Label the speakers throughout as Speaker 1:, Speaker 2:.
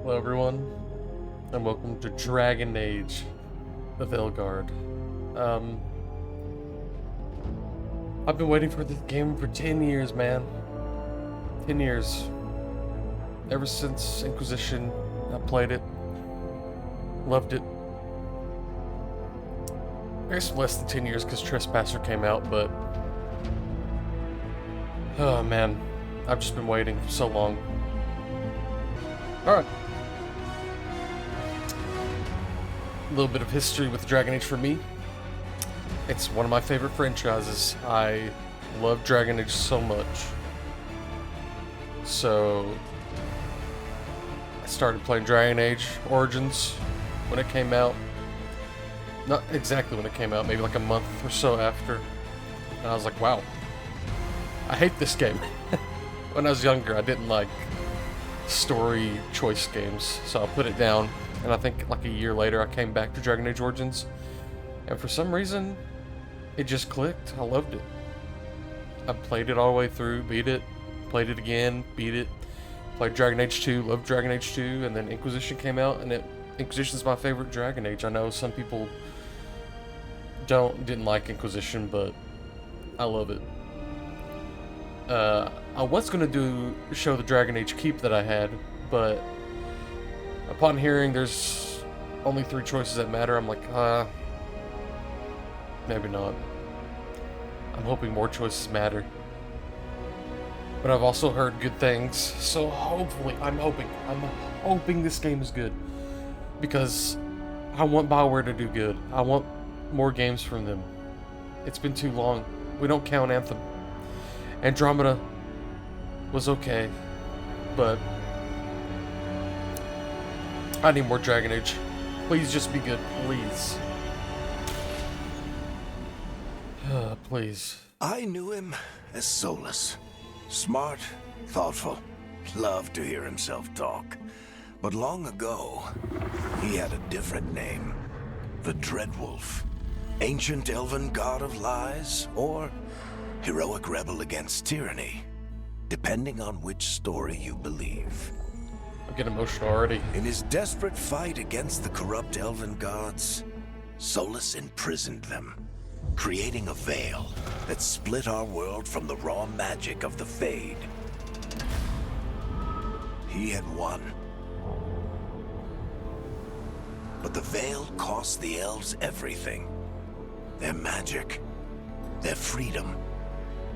Speaker 1: Hello everyone, and welcome to Dragon Age, the Veilguard. Um, I've been waiting for this game for 10 years, man. 10 years. Ever since Inquisition, I played it. Loved it. I guess less than 10 years because Trespasser came out, but... Oh man, I've just been waiting for so long. Alright. A little bit of history with Dragon Age for me. It's one of my favorite franchises. I love Dragon Age so much. So I started playing Dragon Age Origins when it came out. Not exactly when it came out, maybe like a month or so after. And I was like, wow, I hate this game. When I was younger, I didn't like story choice games, so I put it down. And I think like a year later, I came back to Dragon Age Origins. And for some reason, it just clicked. I loved it. I played it all the way through, beat it, played it again, beat it. Played Dragon Age 2, loved Dragon Age 2, and then Inquisition came out, and Inquisition's my favorite Dragon Age. I know some people didn't like Inquisition, but I love it. I was gonna show the Dragon Age Keep that I had, but upon hearing there's only 3 choices that matter, I'm like, maybe not. I'm hoping more choices matter. But I've also heard good things, so hopefully, I'm hoping this game is good. Because I want BioWare to do good. I want more games from them. It's been too long. We don't count Anthem. Andromeda was okay, but I need more Dragon Age. Please just be good, please. Please.
Speaker 2: I knew him as Solus. Smart, thoughtful, loved to hear himself talk. But long ago, he had a different name. The Dreadwolf. Ancient elven god of lies, or heroic rebel against tyranny, depending on which story you believe.
Speaker 1: I'm getting emotional already.
Speaker 2: In his desperate fight against the corrupt elven gods, Solus imprisoned them, creating a veil that split our world from the raw magic of the Fade. He had won. But the veil cost the elves everything. Their magic, their freedom,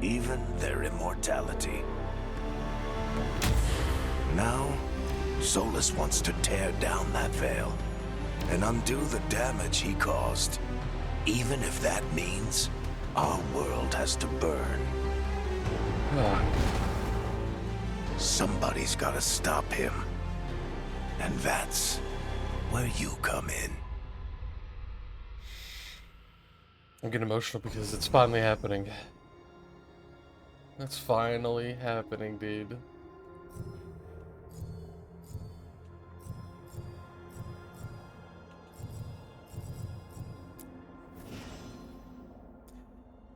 Speaker 2: even their immortality. Now, Solus wants to tear down that veil and undo the damage he caused, even if that means our world has to burn. Somebody's gotta stop him. And that's where you come in.
Speaker 1: I'm getting emotional because it's finally happening. It's finally happening, dude.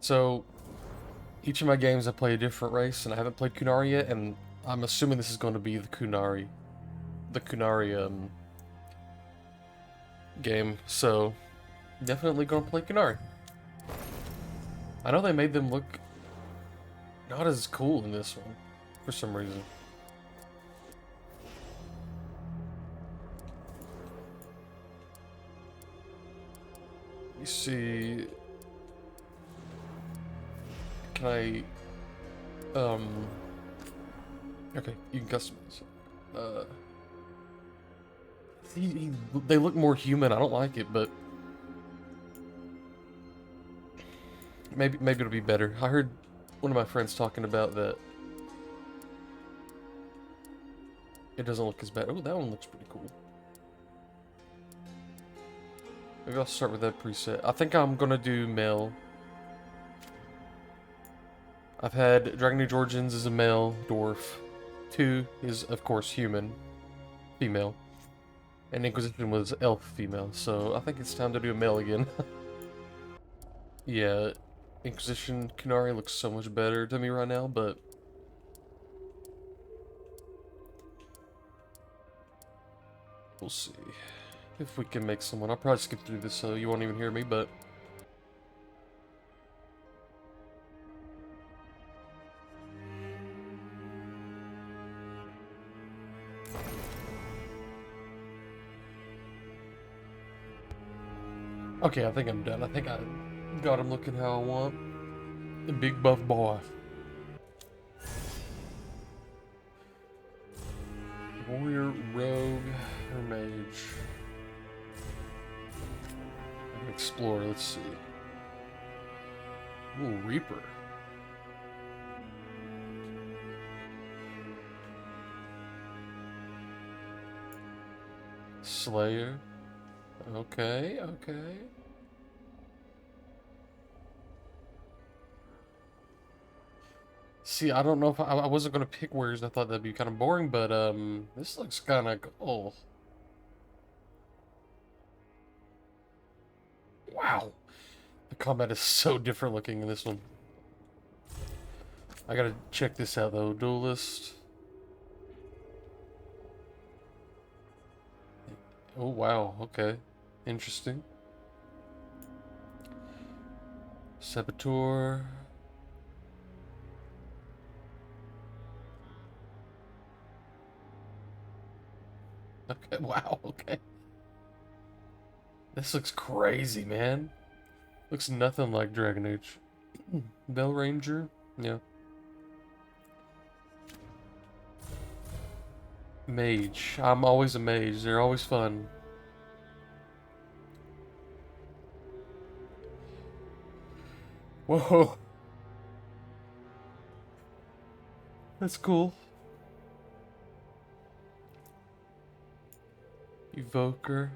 Speaker 1: So, each of my games I play a different race, and I haven't played Kunari yet, and I'm assuming this is going to be the Kunari game, so definitely gonna play Kunari. I know they made them look not as cool in this one, for some reason. You see... Can I... Okay, you can customize it. They look more human. I don't like it, but... Maybe it'll be better. I heard one of my friends talking about that. It doesn't look as bad. Oh, that one looks pretty cool. Maybe I'll start with that preset. I think I'm gonna do male. I've had Dragon Age Origins as a male dwarf. 2 is, of course, human. Female. And Inquisition was elf female, so I think it's time to do a male again. Yeah, Inquisition Kunari looks so much better to me right now, but We'll see if we can make someone. I'll probably skip through this so you won't even hear me, but... Okay, I think I'm done. I think I got him looking how I want. The big buff boy. Warrior, rogue, or mage. Explorer, let's see. Ooh, Reaper. Slayer. Okay, okay. See, I don't know if I wasn't gonna pick warriors. I thought that'd be kind of boring, but this looks kind of cool. Wow, the combat is so different looking in this one. I gotta check this out though. Duelist. Oh wow, okay, interesting. Saboteur. Okay, wow, okay. This looks crazy, man. Looks nothing like Dragon Age. Bell Ranger? Yeah. Mage. I'm always a mage. They're always fun. Whoa. That's cool. Evoker.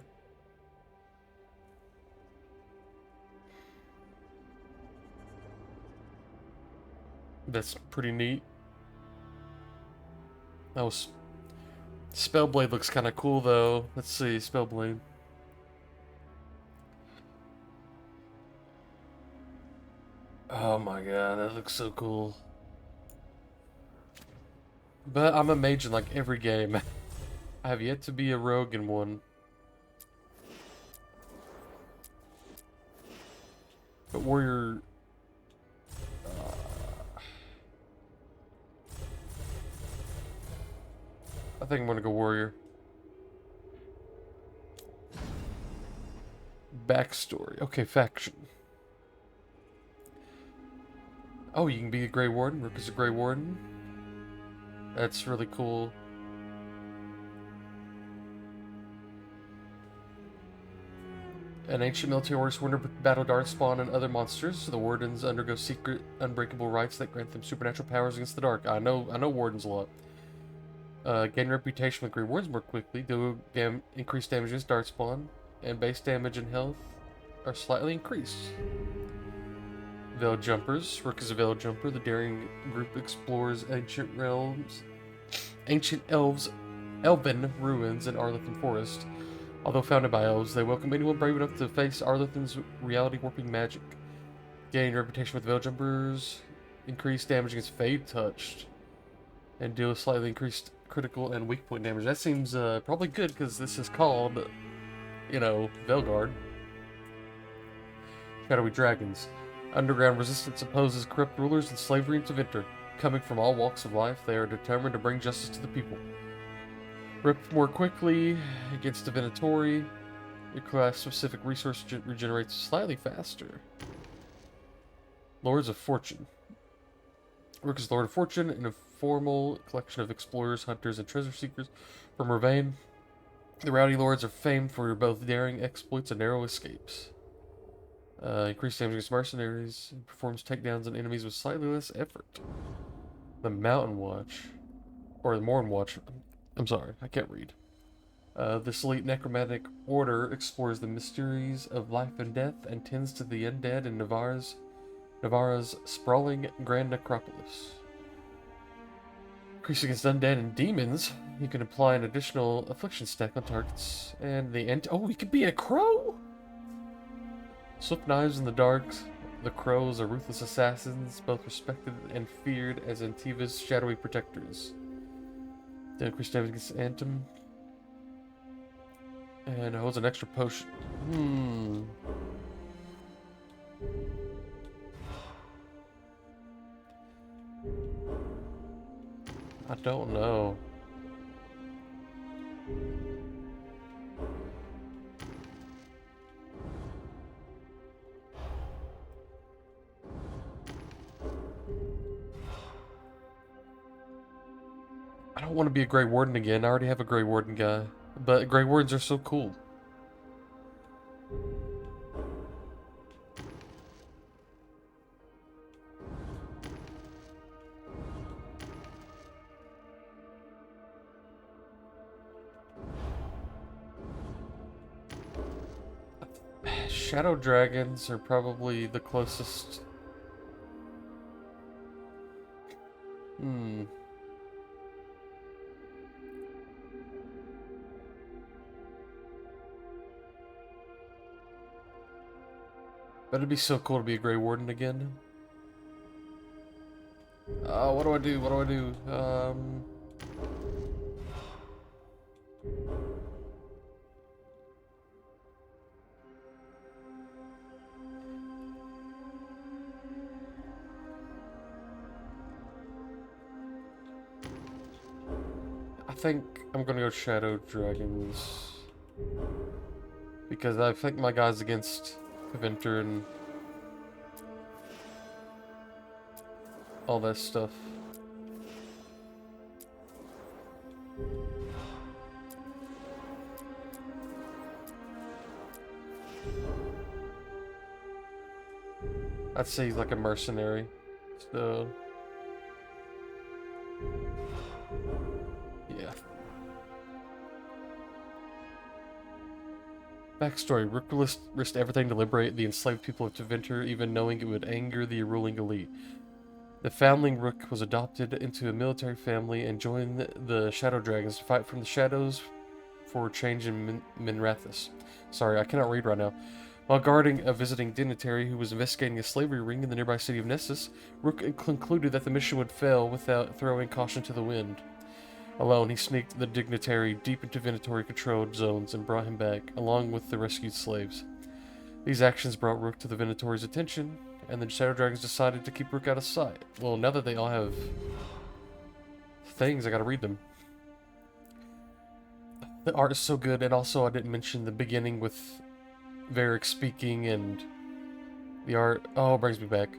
Speaker 1: That's pretty neat. That was... Spellblade looks kind of cool though. Let's see, Spellblade. Oh my god, that looks so cool. But I'm a mage in like every game. I have yet to be a rogue in one. But warrior... I think I'm gonna go warrior. Backstory. Okay, faction. Oh, you can be a Grey Warden. Rook is a Grey Warden. That's really cool. An ancient military warrior sworn to battle Darkspawn and other monsters. The Wardens undergo secret, unbreakable rites that grant them supernatural powers against the dark. I know Wardens a lot. Gain reputation with Grey Wardens more quickly. Do increased damage against Darkspawn, and base damage and health are slightly increased. Veil Jumpers. Rook is a Veil Jumper. The daring group explores ancient realms, ancient elven ruins in Arlithan Forest. Although founded by elves, they welcome anyone brave enough to face Arlithan's reality-warping magic. Gain reputation with Veil Jumpers. Increased damage against Fade Touched. And deal a slightly increased critical and weak point damage. That seems probably good, because this is called, you know, Veilguard. Shadowy Dragons. Underground resistance opposes corrupt rulers and slavery into Vinter. Coming from all walks of life, they are determined to bring justice to the people. Rip more quickly against Divinatory. Your class-specific resource regenerates slightly faster. Lords of Fortune. Rook is Lord of Fortune, an informal collection of explorers, hunters, and treasure seekers from Ravane. The Rowdy Lords are famed for both daring exploits and narrow escapes. Increased damage against mercenaries. Performs takedowns on enemies with slightly less effort. The Mountain Watch. Or the Morn Watch. I'm sorry, I can't read. This elite necromantic order explores the mysteries of life and death and tends to the undead in Navarra's sprawling Grand Necropolis. Increase against undead and demons. You can apply an additional affliction stack on targets. And the end. Oh, we could be a crow! Swift knives in the dark. The crows are ruthless assassins, both respected and feared as Antiva's shadowy protectors. The increased damage against Antum. And holds an extra potion. I don't know. I don't want to be a Grey Warden again. I already have a Grey Warden guy. But Grey Wardens are so cool. Shadow dragons are probably the closest. But it'd be so cool to be a Grey Warden again. What do I do? What do I do? I think I'm gonna go Shadow Dragons. Because I think my guy's against Venter and all that stuff. I'd say he's like a mercenary. So yeah. Backstory: Rook risked everything to liberate the enslaved people of Tevinter, even knowing it would anger the ruling elite. The foundling Rook was adopted into a military family and joined the Shadow Dragons to fight from the shadows for change in Minrathous. Sorry, I cannot read right now. While guarding a visiting dignitary who was investigating a slavery ring in the nearby city of Nessus, Rook concluded that the mission would fail without throwing caution to the wind. Alone, he sneaked the dignitary deep into Venatori-controlled zones and brought him back, along with the rescued slaves. These actions brought Rook to the Venatori's attention, and the Shadow Dragons decided to keep Rook out of sight. Well, now that they all have things, I gotta read them. The art is so good, and also I didn't mention the beginning with Varric speaking and the art. Oh, it brings me back.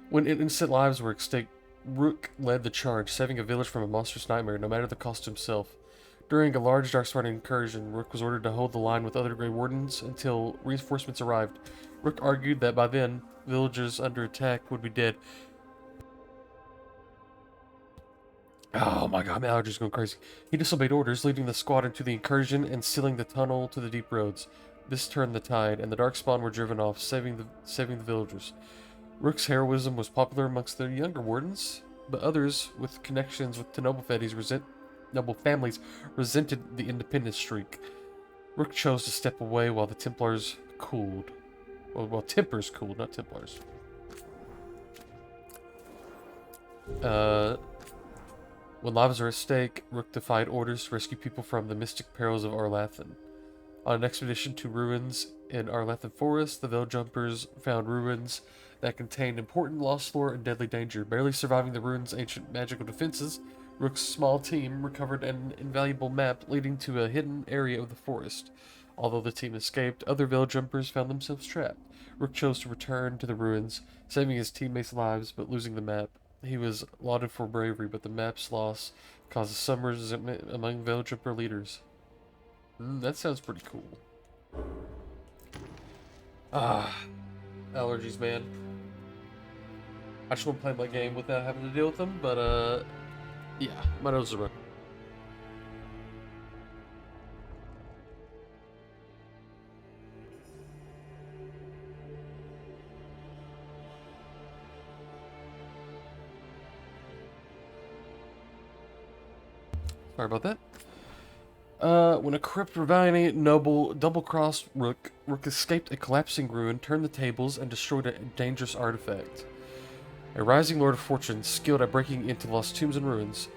Speaker 1: When innocent lives were at stake, Rook led the charge, saving a village from a monstrous nightmare, no matter the cost to himself. During a large Darkspawn incursion, Rook was ordered to hold the line with other Grey Wardens until reinforcements arrived. Rook argued that by then, villagers under attack would be dead. Oh my god, my allergies going crazy. He disobeyed orders, leading the squad into the incursion and sealing the tunnel to the deep roads. This turned the tide, and the Darkspawn were driven off, saving the villagers. Rook's heroism was popular amongst the younger wardens, but others with connections to noble families resented the independent streak. Rook chose to step away while the Templars cooled. Well, Tempers cooled, not Templars. When lives are at stake, Rook defied orders to rescue people from the mystic perils of Arlathan. On an expedition to ruins in Arlathan Forest, the Veiljumpers found ruins that contained important lost lore and deadly danger. Barely surviving the ruins' ancient magical defenses, Rook's small team recovered an invaluable map leading to a hidden area of the forest. Although the team escaped, other Veiljumpers found themselves trapped. Rook chose to return to the ruins, saving his teammates' lives but losing the map. He was lauded for bravery, but the map's loss caused some resentment among Veiljumper leaders. That sounds pretty cool. Allergies, man. I just want to play my game without having to deal with them, but, yeah, my nose is running. Sorry about that. When a corrupt Ravani noble double-crossed Rook escaped a collapsing ruin, turned the tables, and destroyed a dangerous artifact. A rising Lord of Fortune, skilled at breaking into lost tombs and ruins,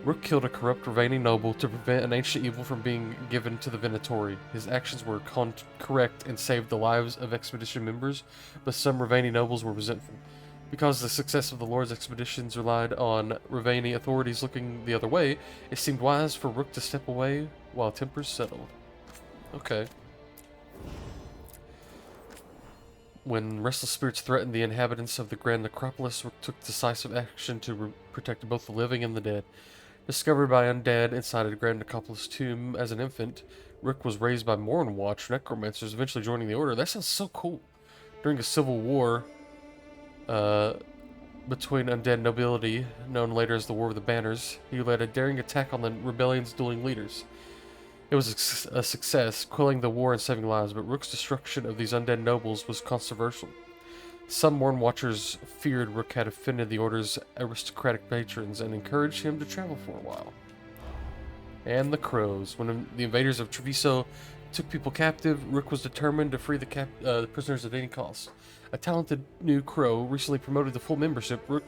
Speaker 1: Rook killed a corrupt Ravani noble to prevent an ancient evil from being given to the Venatori. His actions were correct and saved the lives of expedition members, but some Ravani nobles were resentful. Because the success of the Lord's expeditions relied on Ravani authorities looking the other way, it seemed wise for Rook to step away while tempers settled. Okay. When restless spirits threatened the inhabitants of the Grand Necropolis, Rook took decisive action to protect both the living and the dead. Discovered by undead inside a Grand Necropolis tomb as an infant, Rook was raised by Mornwatch necromancers, eventually joining the Order. That sounds so cool. During a civil war between undead nobility, known later as the War of the Banners, he led a daring attack on the rebellion's dueling leaders. It was a success, quelling the war and saving lives, but Rook's destruction of these undead nobles was controversial. Some Mornwatchers feared Rook had offended the Order's aristocratic patrons and encouraged him to travel for a while. And the Crows. When the invaders of Treviso took people captive, Rook was determined to free the prisoners at any cost. A talented new Crow, recently promoted to full membership, Rook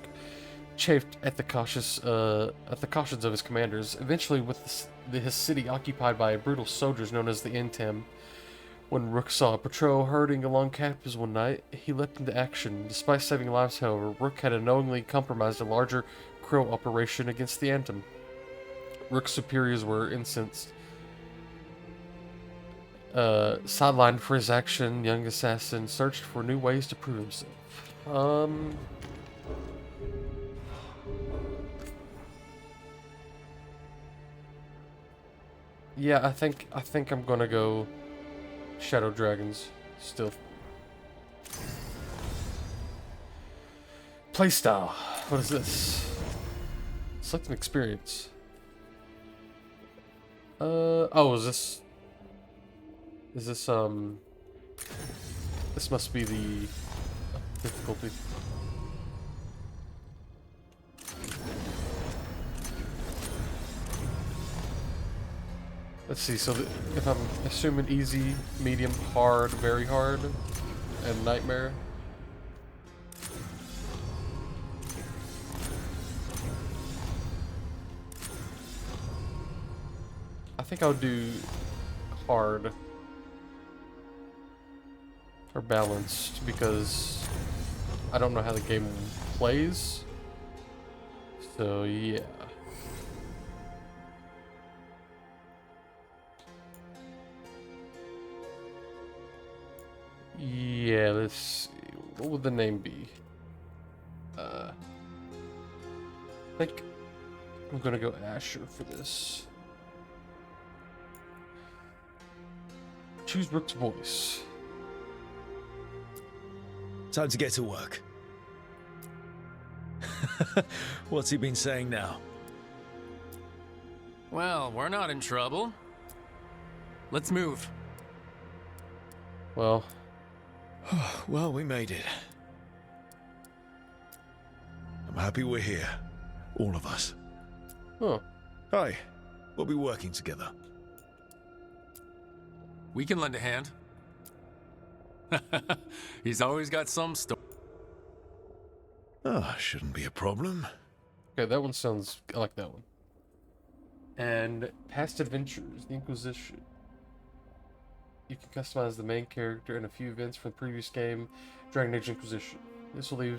Speaker 1: chafed at the cautions of his commanders. Eventually, with his city occupied by brutal soldiers known as the Intim, when Rook saw a patrol herding along captives one night, he leapt into action. Despite saving lives, however, Rook had unknowingly compromised a larger Crow operation against the Intim. Rook's superiors were incensed. Sidelined for his action, young assassin searched for new ways to prove himself. Yeah, I think I'm gonna go Shadow Dragons still. Playstyle. What is this? Select an experience. Oh, is this this must be the difficulty. Let's see, so if I'm assuming easy, medium, hard, very hard, and nightmare. I think I'll do hard. Or balanced, because I don't know how the game plays. So, yeah. Yeah, let's see. What would the name be? I think I'm gonna go Asher for this. Choose Rook's voice.
Speaker 3: Time to get to work. What's he been saying now?
Speaker 4: Well, we're not in trouble. Let's move.
Speaker 1: Well,
Speaker 3: Well, we made it. I'm happy we're here. All of us.
Speaker 1: huh.
Speaker 3: Hi. We'll be working together.
Speaker 4: We can lend a hand. He's always got some stuff.
Speaker 3: Ah, shouldn't be a problem.
Speaker 1: Okay, that one sounds. I like that one. And past adventures, the Inquisition. You can customize the main character and a few events from the previous game, Dragon Age Inquisition. This will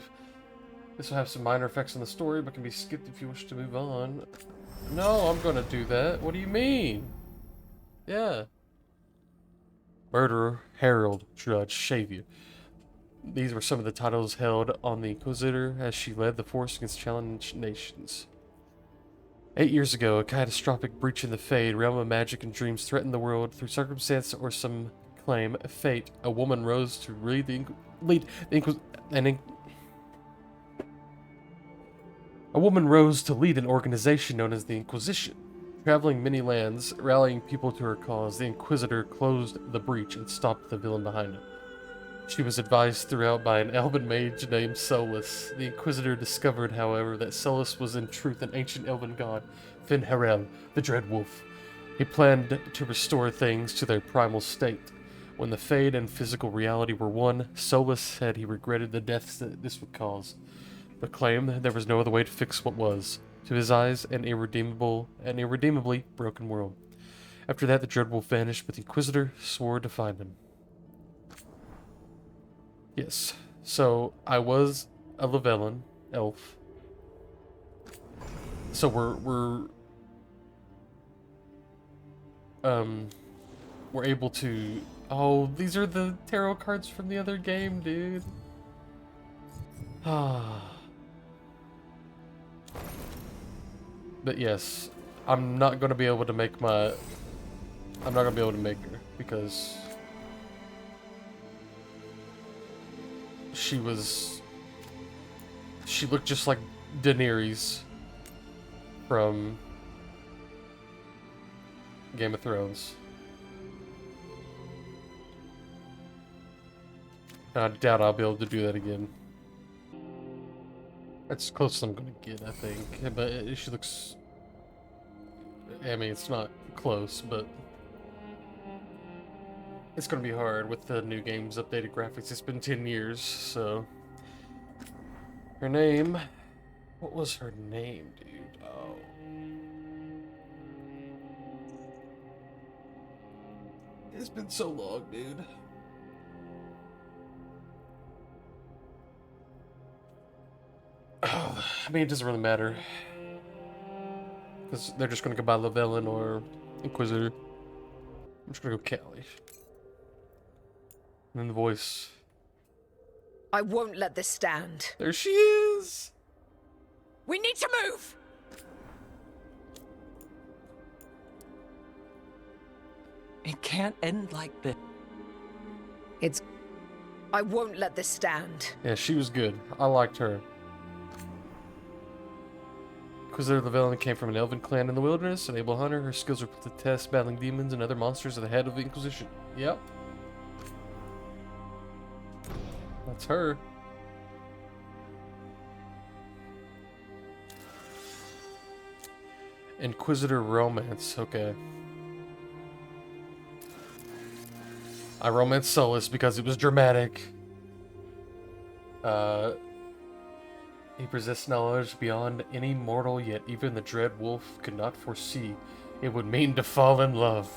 Speaker 1: have some minor effects on the story, but can be skipped if you wish to move on. No, I'm gonna do that. What do you mean? Yeah. Murderer, Herald, Judge, Savior. These were some of the titles held on the Inquisitor as she led the force against challenged nations. 8 years ago, a catastrophic breach in the Fade, realm of magic and dreams, threatened the world. Through circumstance or some claim, fate, a woman rose to lead the A woman rose to lead an organization known as the Inquisition. Traveling many lands, rallying people to her cause, the Inquisitor closed the breach and stopped the villain behind it. She was advised throughout by an elven mage named Solus. The Inquisitor discovered, however, that Solus was in truth an ancient elven god, Fin-Harel, the Dread Wolf. He planned to restore things to their primal state. When the Fade and physical reality were one, Solus said he regretted the deaths that this would cause, but claimed there was no other way to fix what was. To his eyes, an irredeemably broken world. After that, the Dreadwolf vanished, but the Inquisitor swore to find him. Yes. So, I was a Lavellan elf. So we're able to... Oh, these are the tarot cards from the other game, dude. Ah. But yes, I'm not going to be able to make my... I'm not going to be able to make her, because... She looked just like Daenerys from Game of Thrones. I doubt I'll be able to do that again. That's as close as I'm gonna get, I think. But she looks... I mean, it's not close, but... It's gonna be hard with the new game's updated graphics. It's been 10 years, so... Her name... What was her name, dude? Oh... It's been so long, dude. Oh, I mean, it doesn't really matter. Because they're just gonna go by Lavellan or Inquisitor. I'm just gonna go Callie. And then the voice.
Speaker 5: I won't let this stand.
Speaker 1: There she is!
Speaker 5: We need to move!
Speaker 6: It can't end like this.
Speaker 5: I won't let this stand.
Speaker 1: Yeah, she was good. I liked her. Inquisitor Lavellan came from an elven clan in the wilderness, an able hunter. Her skills were put to the test, battling demons and other monsters at the head of the Inquisition. Yep. That's her. Inquisitor romance, okay. I romanced Solus because it was dramatic. He possessed knowledge beyond any mortal, yet even the dread wolf could not foresee it would mean to fall in love.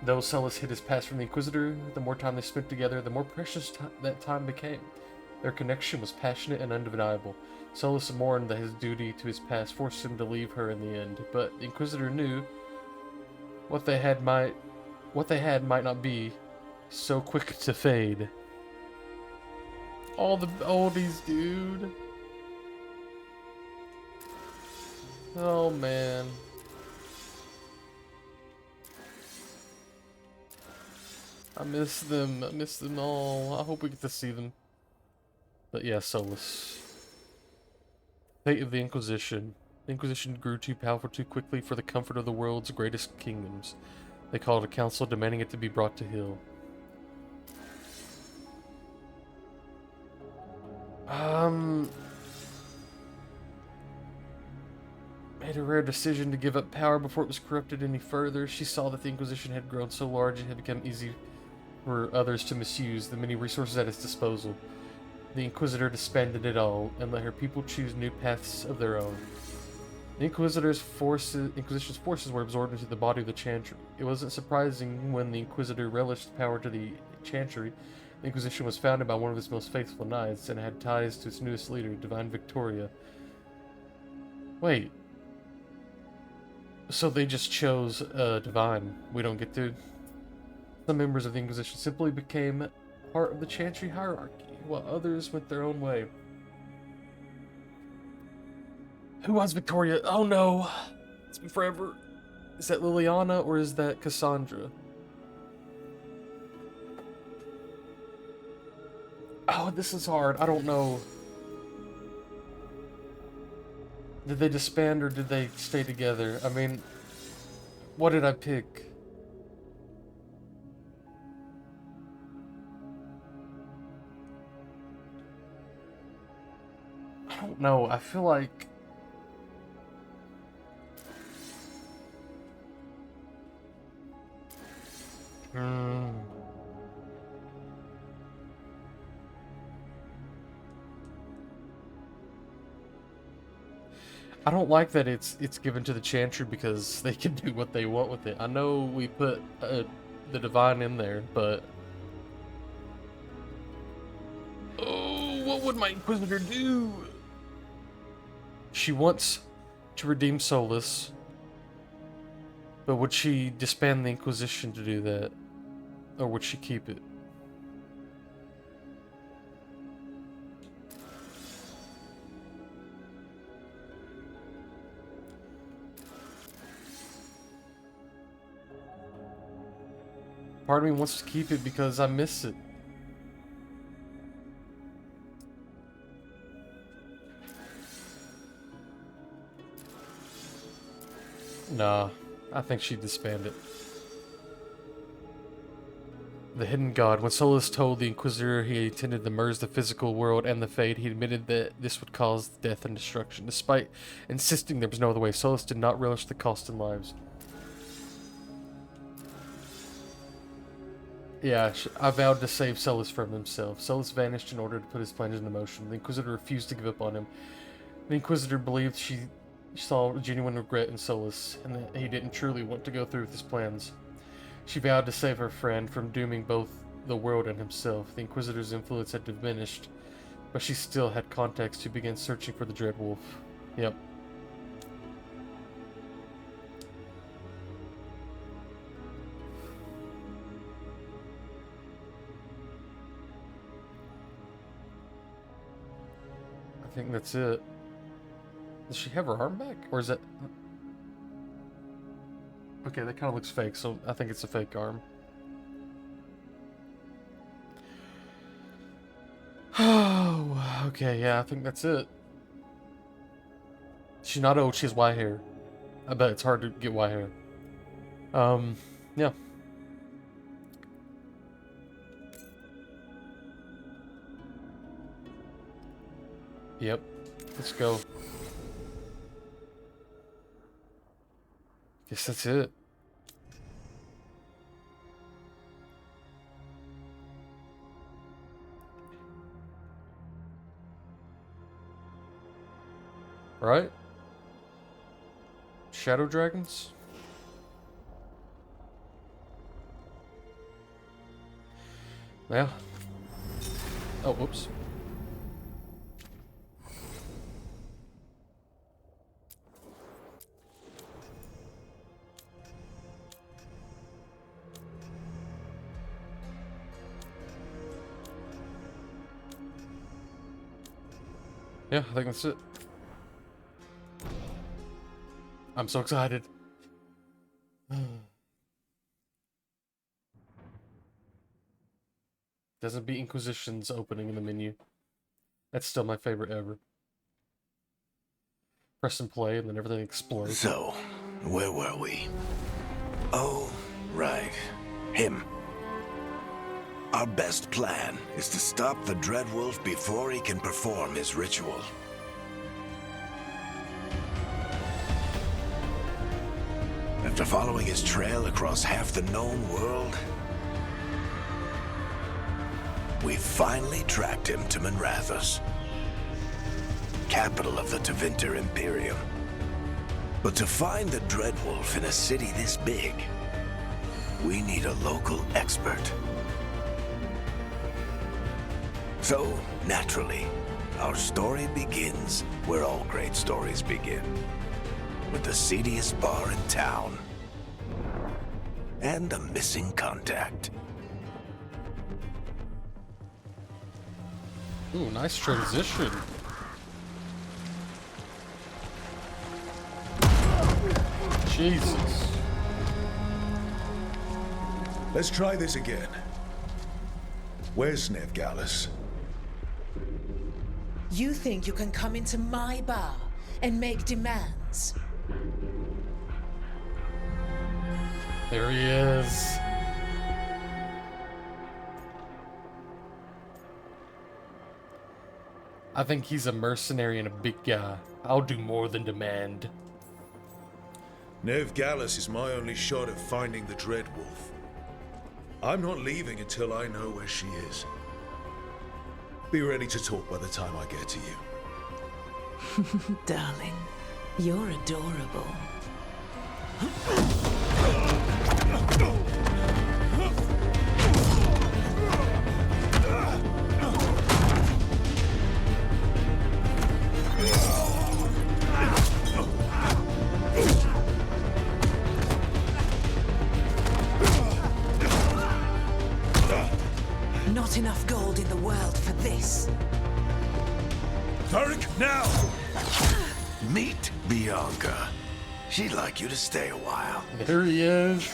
Speaker 1: Though Solus hid his past from the Inquisitor, the more time they spent together, the more precious that time became. Their connection was passionate and undeniable. Solus mourned that his duty to his past forced him to leave her in the end, but the Inquisitor knew what they had might not be so quick to fade. All the oldies, dude. Oh, man. I miss them. I miss them all. I hope we get to see them. But yeah, Solus. Fate of the Inquisition. The Inquisition grew too powerful too quickly for the comfort of the world's greatest kingdoms. They called a council demanding it to be brought to heel. Made a rare decision to give up power before it was corrupted any further. She saw that the Inquisition had grown so large it had become easy for others to misuse the many resources at its disposal. The Inquisitor disbanded it all and let her people choose new paths of their own. The Inquisition's forces were absorbed into the body of the Chantry. It wasn't surprising when the Inquisitor relished power to the Chantry. The Inquisition was founded by one of its most faithful knights and had ties to its newest leader, Divine Victoria. Wait. So they just chose Divine. We don't get to. Some members of the Inquisition simply became part of the Chantry hierarchy, while others went their own way. Who was Victoria? Oh no! It's been forever. Is that Liliana or is that Cassandra? Oh, this is hard. I don't know. Did they disband or did they stay together? I mean, what did I pick? I don't know. I feel like... I don't like that it's given to the Chantry because they can do what they want with it. I know we put the Divine in there, but oh, what would my Inquisitor do? She wants to redeem Solus, but would she disband the Inquisition to do that, or would she keep it? Part of me wants to keep it because I miss it. Nah, I think she'd disband it. The Hidden God. When Solus told the Inquisitor he intended to merge the physical world and the Fade, he admitted that this would cause death and destruction. Despite insisting there was no other way, Solus did not relish the cost in lives. Yeah, I vowed to save Solus from himself. Solus vanished in order to put his plans into motion. The Inquisitor refused to give up on him. The Inquisitor believed she saw genuine regret in Solus, and that he didn't truly want to go through with his plans. She vowed to save her friend from dooming both the world and himself. The Inquisitor's influence had diminished, but she still had contacts who began searching for the Dread Wolf. Yep. I think that's it. Does she have her arm back? Or is that... Okay, that kind of looks fake, so I think it's a fake arm. Oh, okay, yeah, I think that's it. She's not old, she has white hair. I bet it's hard to get white hair. Yeah. Yep. Let's go. Guess that's it. Right? Shadow dragons? Yeah. Oh, whoops. Yeah, I think that's it. I'm so excited. Doesn't beat Inquisition's opening in the menu. That's still my favorite ever. Press and play and then everything explodes.
Speaker 2: So, where were we? Oh, right. Him. Our best plan is to stop the Dreadwolf before he can perform his ritual. After following his trail across half the known world, we finally tracked him to Minrathous, capital of the Tevinter Imperium. But to find the Dreadwolf in a city this big, we need a local expert. So, naturally, our story begins where all great stories begin. With the seediest bar in town. And a missing contact.
Speaker 1: Ooh, nice transition. Jesus.
Speaker 3: Let's try this again. Where's Nevgalis?
Speaker 7: You think you can come into my bar and make demands?
Speaker 1: There he is. I think he's a mercenary and a big guy. I'll do more than demand.
Speaker 3: Nevgalis is my only shot at finding the Dreadwolf. I'm not leaving until I know where she is. Be ready to talk by the time I get to you.
Speaker 7: Darling, You're adorable. Not enough gold in the world for this.
Speaker 3: Tarek, now!
Speaker 2: Meet Bianca. She'd like you to stay a while.
Speaker 1: There he is.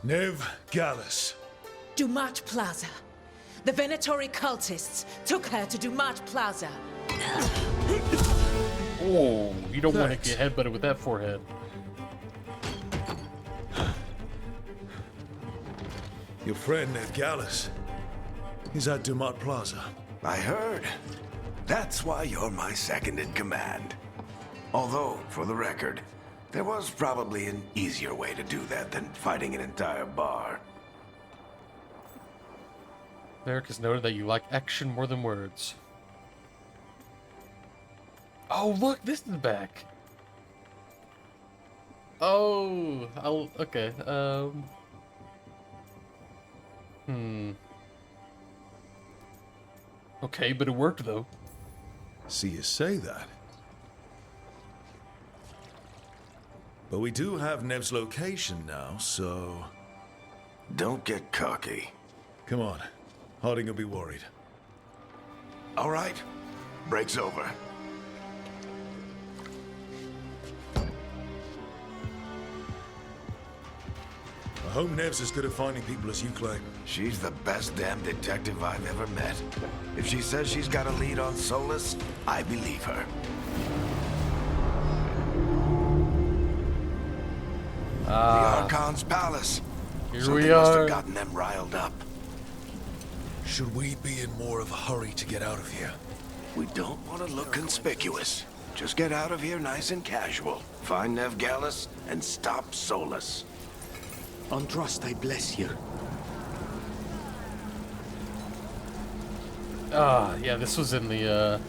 Speaker 3: Nev Gallus.
Speaker 7: Dumat Plaza. The Venatori cultists took her to Dumat Plaza.
Speaker 1: Oh, you don't want to
Speaker 3: Thanks.
Speaker 1: get headbutted with that forehead.
Speaker 3: Your friend Nev Gallus. He's at Dumat Plaza.
Speaker 2: I heard. That's why you're my second in command. Although, for the record, there was probably an easier way to do that than fighting an entire bar.
Speaker 1: Eric has noted that you like action more than words. Oh, look, this is back. Oh, okay. Okay, but it worked though.
Speaker 3: See you say that. But we do have Nev's location now, so...
Speaker 2: Don't get cocky.
Speaker 3: Come on. Harding will be worried.
Speaker 2: All right, break's over.
Speaker 3: I hope Nev's as good at finding people as you claim.
Speaker 2: She's the best damn detective I've ever met. If she says she's got a lead on Solus, I believe her. The Archon's palace.
Speaker 1: Here
Speaker 2: Something
Speaker 1: we
Speaker 2: must
Speaker 1: are.
Speaker 2: have gotten them riled up.
Speaker 3: Should we be in more of a hurry to get out of here?
Speaker 2: We don't want to look conspicuous. Just get out of here nice and casual. Find Nev Gallus and stop Solus.
Speaker 8: On trust, I bless you.
Speaker 1: Yeah, this was in the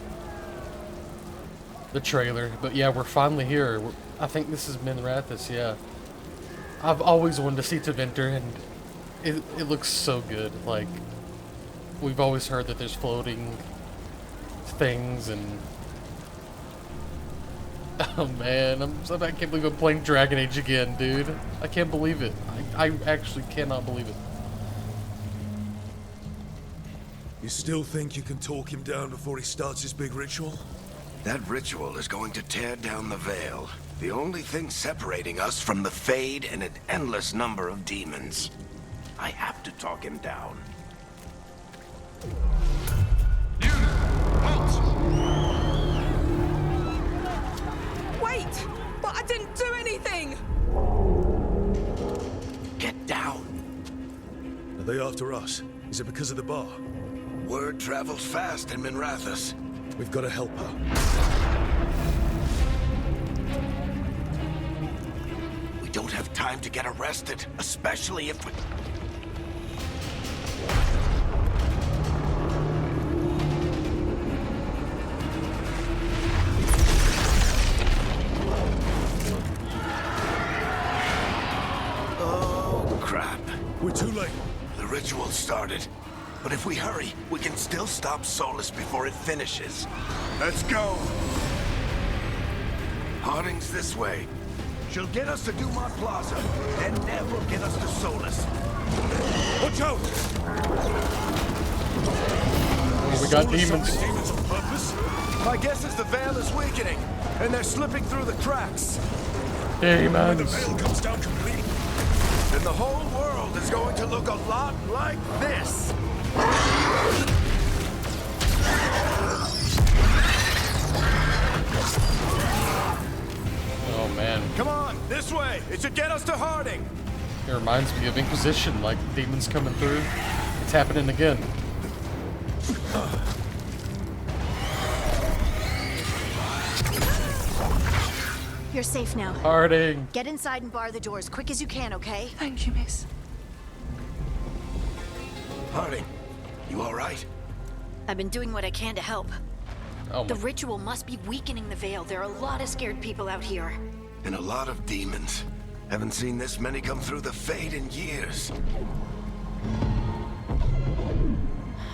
Speaker 1: trailer, but yeah, we're finally here. I think this is Minrathous, yeah. I've always wanted to see Teventer, and it looks so good. Like, we've always heard that there's floating things, and oh man, I can't believe I'm playing Dragon Age again, dude. I can't believe it. I actually cannot believe it.
Speaker 3: You still think you can talk him down before he starts his big ritual?
Speaker 2: That ritual is going to tear down the veil. The only thing separating us from the Fade and an endless number of demons. I have to talk him down.
Speaker 5: Wait! But I didn't do anything!
Speaker 2: Get down.
Speaker 3: Are they after us? Is it because of the bar?
Speaker 2: Word travels fast in Minrathous.
Speaker 3: We've got to help her.
Speaker 2: We don't have time to get arrested, especially if we... Oh, crap.
Speaker 3: We're too late.
Speaker 2: The ritual started. But if we hurry, we can still stop Solus before it finishes. Let's go! Harding's this way. She'll get us to Dumat Plaza, then Nev will get us to Solus.
Speaker 3: Watch out!
Speaker 1: Oh, we got demons.
Speaker 3: Demons on purpose?
Speaker 2: My guess is the veil is weakening, and they're slipping through the cracks.
Speaker 3: When the
Speaker 1: Demons.
Speaker 3: veil comes down completely,
Speaker 2: And the whole world is going to look a lot like this.
Speaker 1: Oh man.
Speaker 2: Come on, this way. It should get us to Harding.
Speaker 1: It reminds me of Inquisition, like demons coming through. It's happening again.
Speaker 9: You're safe now.
Speaker 1: Harding.
Speaker 9: Get inside and bar the door as quick as you can, okay?
Speaker 5: Thank you, miss.
Speaker 2: Harding, you all right?
Speaker 9: I've been doing what I can to help.
Speaker 1: Oh
Speaker 9: The
Speaker 1: my.
Speaker 9: ritual must be weakening the Veil. There are a lot of scared people out here.
Speaker 2: And a lot of demons. Haven't seen this many come through the Fade in years.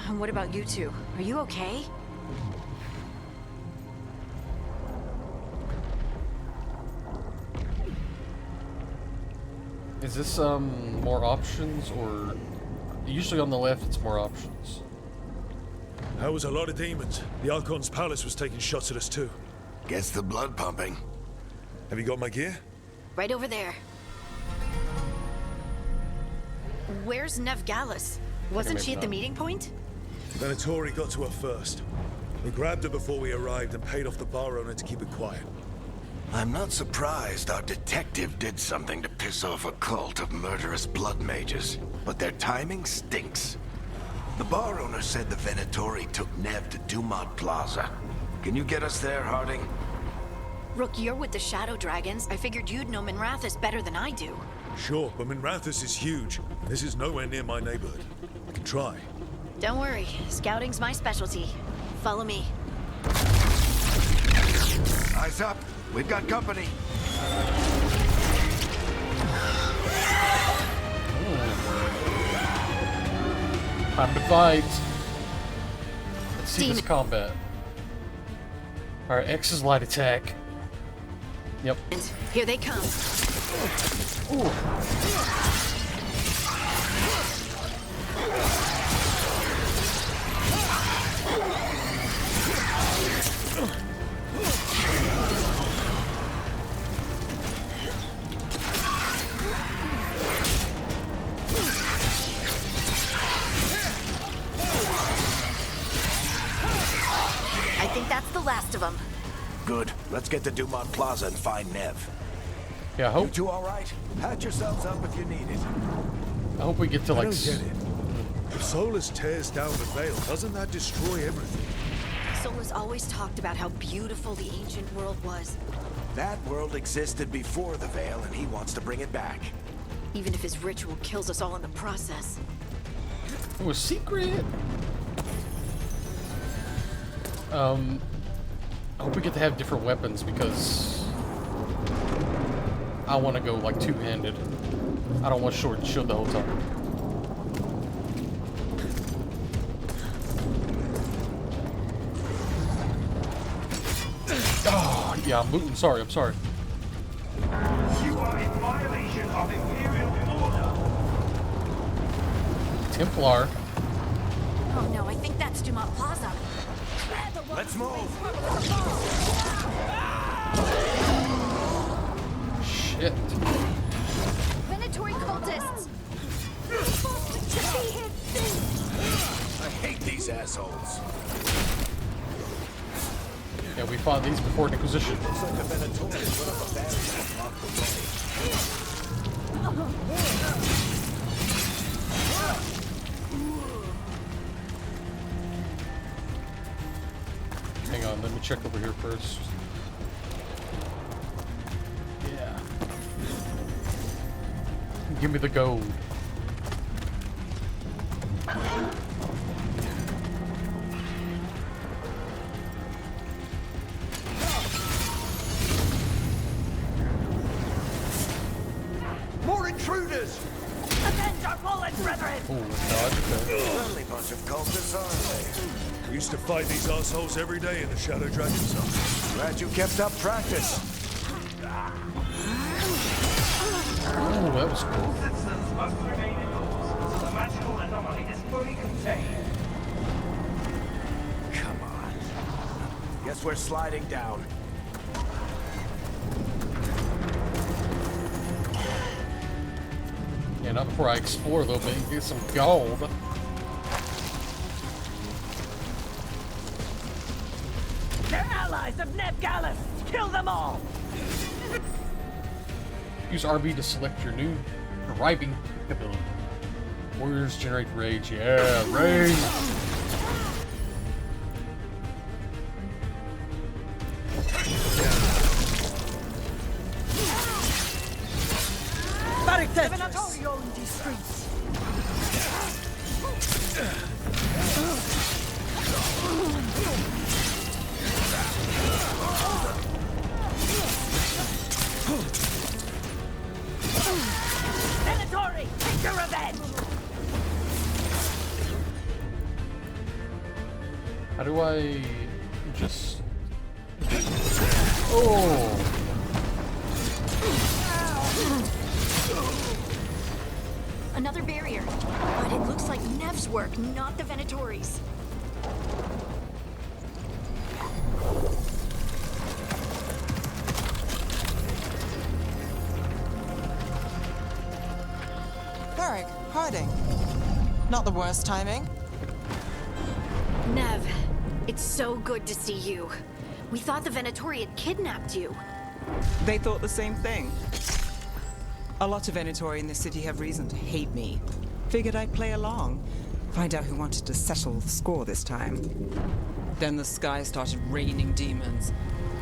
Speaker 9: And what about you two? Are you okay?
Speaker 1: Is this more options, or usually on the left it's more options?
Speaker 3: That was a lot of demons. The Archon's palace was taking shots at us too.
Speaker 2: Gets the blood pumping.
Speaker 3: Have you got my gear?
Speaker 9: Right over there. Where's Nev Gallus? Wasn't she at the meeting point?
Speaker 3: Venatori got to her first. We grabbed her before we arrived and paid off the bar owner to keep it quiet.
Speaker 2: I'm not surprised our detective did something to piss off a cult of murderous blood mages, but their timing stinks. The bar owner said the Venatori took Nev to Dumont Plaza. Can you get us there, Harding?
Speaker 9: Rook, you're with the Shadow Dragons. I figured you'd know Minrathous better than I do.
Speaker 3: Sure, but Minrathous is huge, and this is nowhere near my neighborhood. I can try.
Speaker 9: Don't worry, scouting's my specialty. Follow me.
Speaker 2: Eyes up. We've got company.
Speaker 1: Time to fight. Let's see this combat. Alright, X is light attack. Yep.
Speaker 9: And here they come.
Speaker 1: Ooh.
Speaker 9: I think that's the last of them.
Speaker 2: Good. Let's get to Dumont Plaza and find Nev.
Speaker 1: Yeah, I
Speaker 2: You
Speaker 1: hope
Speaker 2: two all right? Patch yourselves up if you need it.
Speaker 1: we get to
Speaker 3: I
Speaker 1: like.
Speaker 3: don't get it. If Solus tears down the Veil, doesn't that destroy everything?
Speaker 9: Solus always talked about how beautiful the ancient world was,
Speaker 2: That world existed before the Veil, and he wants to bring it back.
Speaker 9: even if his ritual kills us all in the process.
Speaker 1: It was secret. I hope we get to have different weapons because I want to go like two-handed. I don't want short shield the whole time. Oh, yeah, I'm sorry.
Speaker 10: You are in violation of Imperial order.
Speaker 1: Templar.
Speaker 9: Oh no, I think that's Dumont Plaza.
Speaker 2: Let's move.
Speaker 1: Shit.
Speaker 9: Venatori cultists!
Speaker 2: I hate these assholes.
Speaker 1: Yeah, we fought these before in Inquisition.
Speaker 2: Looks like the Venatori put up a barrier and blocked
Speaker 1: Hang on, let me check over here first. Yeah. Give me the gold.
Speaker 10: More intruders!
Speaker 5: Avenge our fallen brethren!
Speaker 1: Oh, dodge, okay.
Speaker 2: Friendly bunch of cultists, aren't they?
Speaker 3: We used to fight these assholes every day in the Shadow Dragon Zone.
Speaker 2: Glad you kept up practice.
Speaker 1: Oh, that was cool.
Speaker 10: Citizens must remain indoors. The magical anomaly is fully contained.
Speaker 2: Come on. Guess we're sliding down.
Speaker 1: Yeah, not before I explore though, but get some gold.
Speaker 5: They're allies of Nev Gallus! Kill them all!
Speaker 1: Use RB to select your new arriving ability. Warriors generate rage. Yeah, rage! How do I just... Oh!
Speaker 9: Another barrier. But it looks like Nev's work, not the Venatori's.
Speaker 11: Varric, hiding. Not the worst timing.
Speaker 9: Nev, it's so good to see you. We thought the Venatori had kidnapped you.
Speaker 11: They thought the same thing. A lot of Venatori in this city have reason to hate me. Figured I'd play along. Find out who wanted to settle the score this time. Then the sky started raining demons.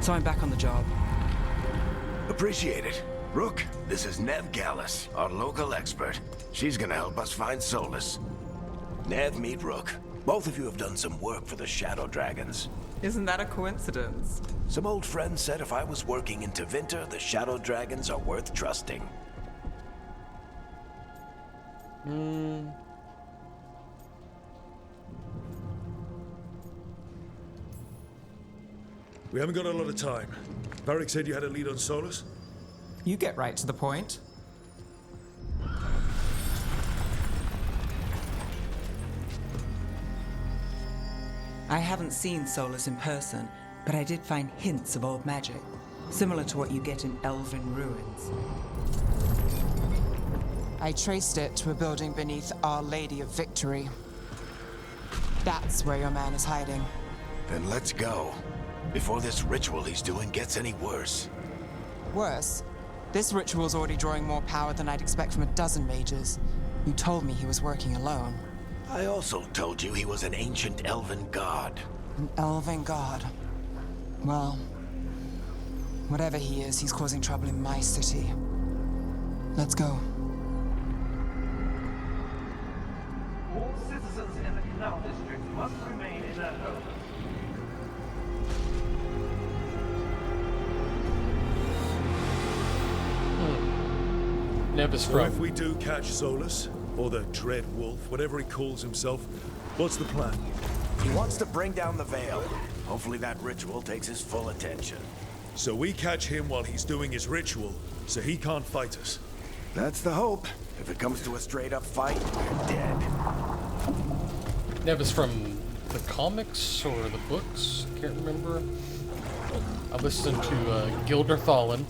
Speaker 11: So I'm back on the job.
Speaker 2: Appreciate it. Rook, this is Nev Gallus, our local expert. She's gonna help us find Solus. Nev, meet Rook. Both of you have done some work for the Shadow Dragons.
Speaker 11: Isn't that a coincidence?
Speaker 2: Some old friends said if I was working in Tevinter, the Shadow Dragons are worth trusting.
Speaker 3: We haven't got a lot of time. Varric said you had a lead on Solus?
Speaker 11: You get right to the point. I haven't seen Solus in person, but I did find hints of old magic, similar to what you get in elven ruins. I traced it to a building beneath Our Lady of Victory. That's where your man is hiding.
Speaker 2: Then let's go. Before this ritual he's doing gets any worse.
Speaker 11: Worse, this ritual's already drawing more power than I'd expect from a dozen mages. You told me he was working alone.
Speaker 2: I also told you he was an ancient elven god.
Speaker 11: An elven god. Well, whatever he is, he's causing trouble in my city. Let's go.
Speaker 10: All citizens in the Canal District must remain in their homes.
Speaker 1: Nev is
Speaker 3: So if
Speaker 1: from...
Speaker 3: we do catch Solus, or the Dread Wolf, whatever he calls himself, what's the plan?
Speaker 2: He wants to bring down the veil. Hopefully that ritual takes his full attention.
Speaker 3: So we catch him while he's doing his ritual, so he can't fight us.
Speaker 2: That's the hope. If it comes to a straight-up fight, we're dead.
Speaker 1: Nev is from the comics or the books? Can't remember. I listened to Gilder Thalin.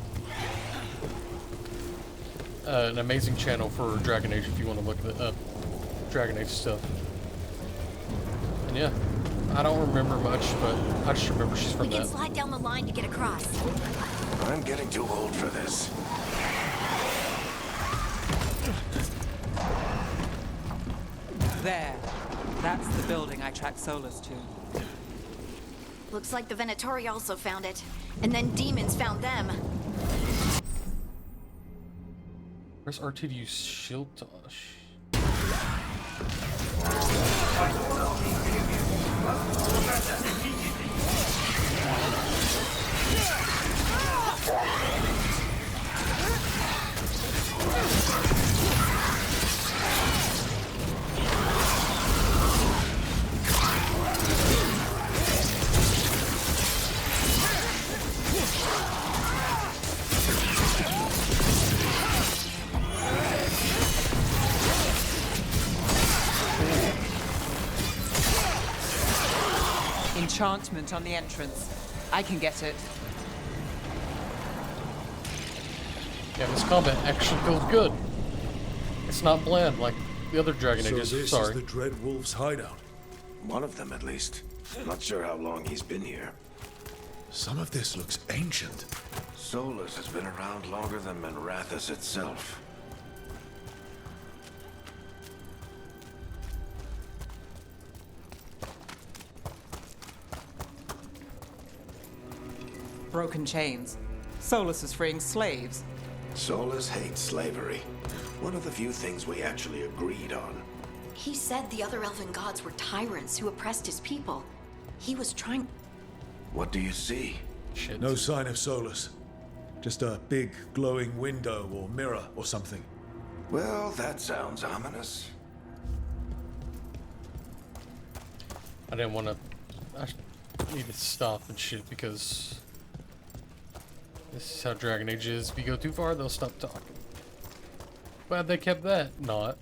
Speaker 1: An amazing channel for Dragon Age if you want to look at Dragon Age stuff. And yeah, I don't remember much, but I just remember she's from
Speaker 9: We can
Speaker 1: that.
Speaker 9: slide down the line to get across.
Speaker 2: I'm getting too old for this.
Speaker 11: There. That's the building I tracked Solus to.
Speaker 9: Looks like the Venatori also found it. And then demons found them.
Speaker 1: Where's R2's shield tosh?
Speaker 11: Enchantment on the entrance. I can get it.
Speaker 1: Yeah, this combat actually feels good. It's not bland like the other Dragon
Speaker 3: So
Speaker 1: Ages.
Speaker 3: this
Speaker 1: Sorry.
Speaker 3: is the Dread Wolf's hideout.
Speaker 2: One of them, at least. Not sure how long he's been here.
Speaker 3: Some of this looks ancient.
Speaker 2: Solus has been around longer than Minrathous itself.
Speaker 11: Broken chains. Solus is freeing slaves.
Speaker 2: Solus hates slavery. One of the few things we actually agreed on.
Speaker 9: He said the other elven gods were tyrants who oppressed his people. He was trying...
Speaker 2: What do you see?
Speaker 1: Shit.
Speaker 3: No sign of Solus. Just a big glowing window or mirror or something.
Speaker 2: Well, that sounds ominous.
Speaker 1: I didn't want to I need to stop and shit because this is how Dragon Age is. If you go too far, they'll stop talking. Glad they kept that. Not.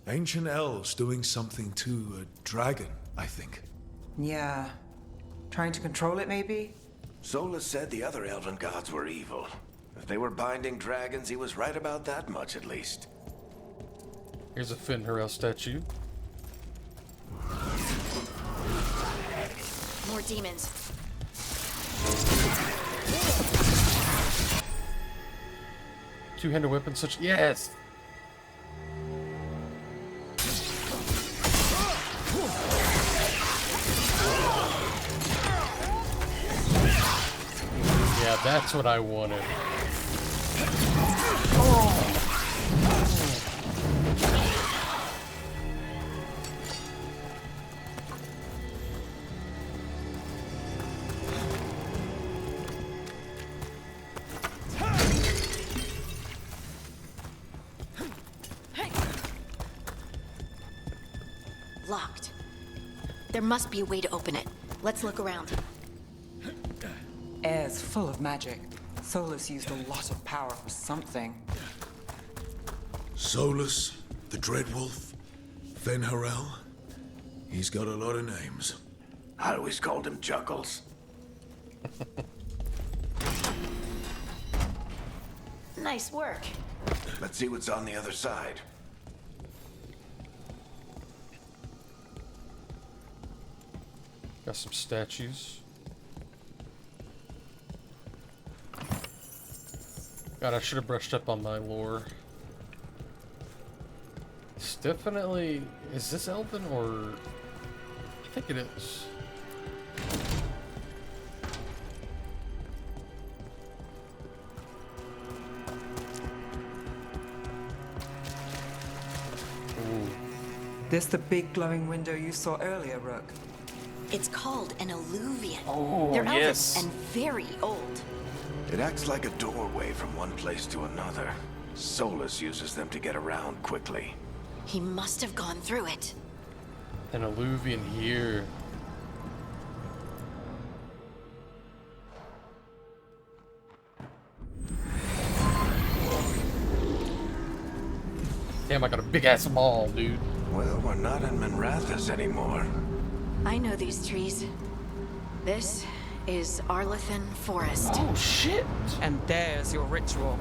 Speaker 3: Ancient elves doing something to a dragon, I think.
Speaker 11: Yeah. Trying to control it, maybe?
Speaker 2: Solus said the other elven gods were evil. If they were binding dragons, he was right about that much, at least.
Speaker 1: Here's a Finn Harel statue.
Speaker 9: More demons.
Speaker 1: Two-handed weapon, such. Yes! Yeah, that's what I wanted.
Speaker 9: Locked. There must be a way to open it. Let's look around.
Speaker 11: Air's full of magic. Solus used a lot of power for something.
Speaker 3: Solus, the Dreadwolf, Veilguard. He's got a lot of names.
Speaker 2: I always called him Chuckles.
Speaker 9: Nice work.
Speaker 2: Let's see what's on the other side.
Speaker 1: Got some statues. God, I should have brushed up on my lore. It's definitely... Is this Elven or... I think it is. Ooh.
Speaker 11: This the big glowing window you saw earlier, Rook?
Speaker 9: It's called an alluvian.
Speaker 1: Oh,
Speaker 9: They're
Speaker 1: yes.
Speaker 9: elven and very old.
Speaker 2: It acts like a doorway from one place to another. Solus uses them to get around quickly.
Speaker 9: He must have gone through it.
Speaker 1: An alluvian here. Damn, I got a big ass maul, dude.
Speaker 2: Well, we're not in Minrathous anymore.
Speaker 9: I know these trees. This is Arlethan Forest.
Speaker 1: Oh shit!
Speaker 11: And there's your ritual.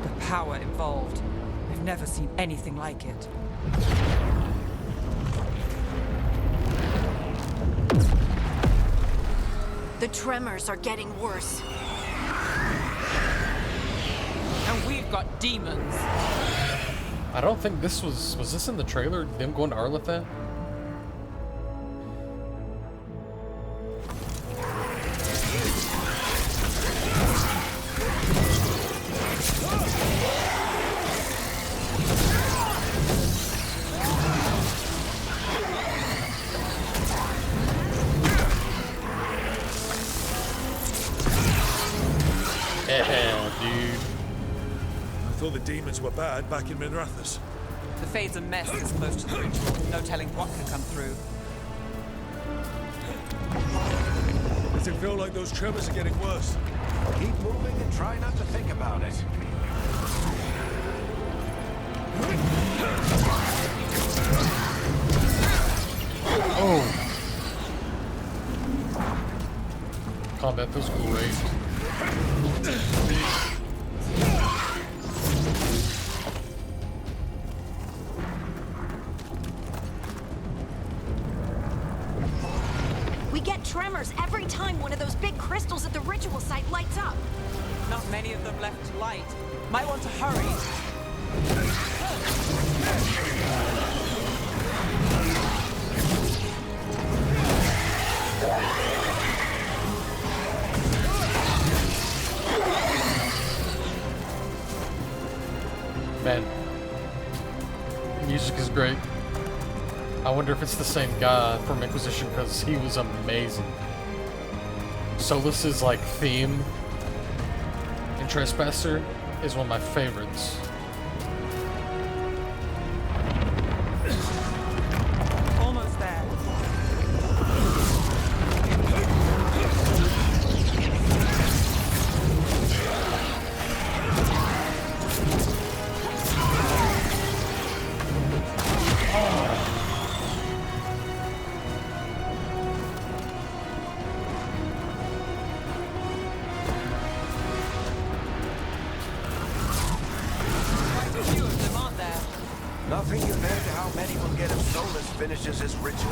Speaker 11: The power involved. I've never seen anything like it.
Speaker 9: The tremors are getting worse.
Speaker 11: And we've got demons.
Speaker 1: I don't think this was this in the trailer? Them going to Arlethan? Yeah, dude.
Speaker 3: I thought the demons were bad back in Minrathous.
Speaker 11: The Fade's a mess this close to the ritual. No telling what can come through.
Speaker 3: Does it feel like those tremors are getting worse?
Speaker 2: Keep moving and try not to think about it.
Speaker 1: Oh. Combat feels great.
Speaker 9: We get tremors every time one of those big crystals at the ritual site lights up.
Speaker 11: Not many of them left to light. Might want to hurry.
Speaker 1: Man, music is great. I wonder if it's the same guy from Inquisition because he was amazing. Solus's like theme in Trespasser is one of my favorites.
Speaker 11: Almost
Speaker 2: Solus finishes his ritual.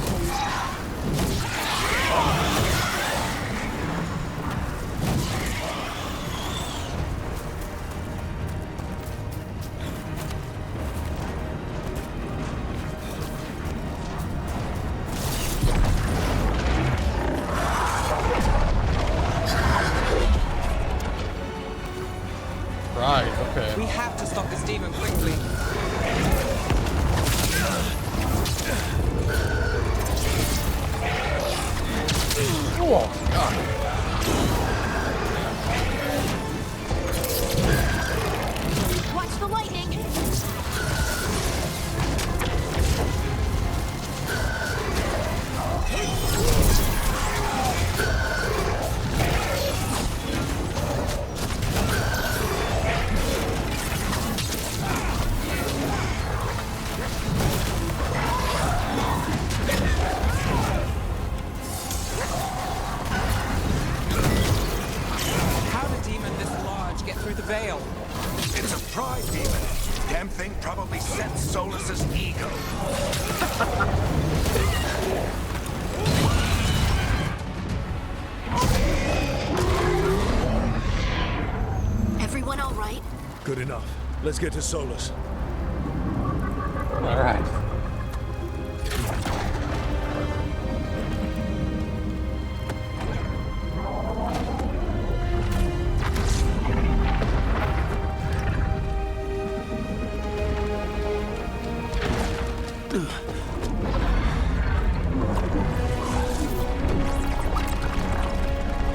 Speaker 1: Right, okay.
Speaker 11: We have to stop this demon quickly.
Speaker 1: Oh, God.
Speaker 9: Watch the lightning!
Speaker 11: How did a demon this large get through the veil?
Speaker 2: It's a pride demon. Damn thing probably sets Solus's ego.
Speaker 9: Everyone all right?
Speaker 3: Good enough. Let's get to Solus.
Speaker 1: All right.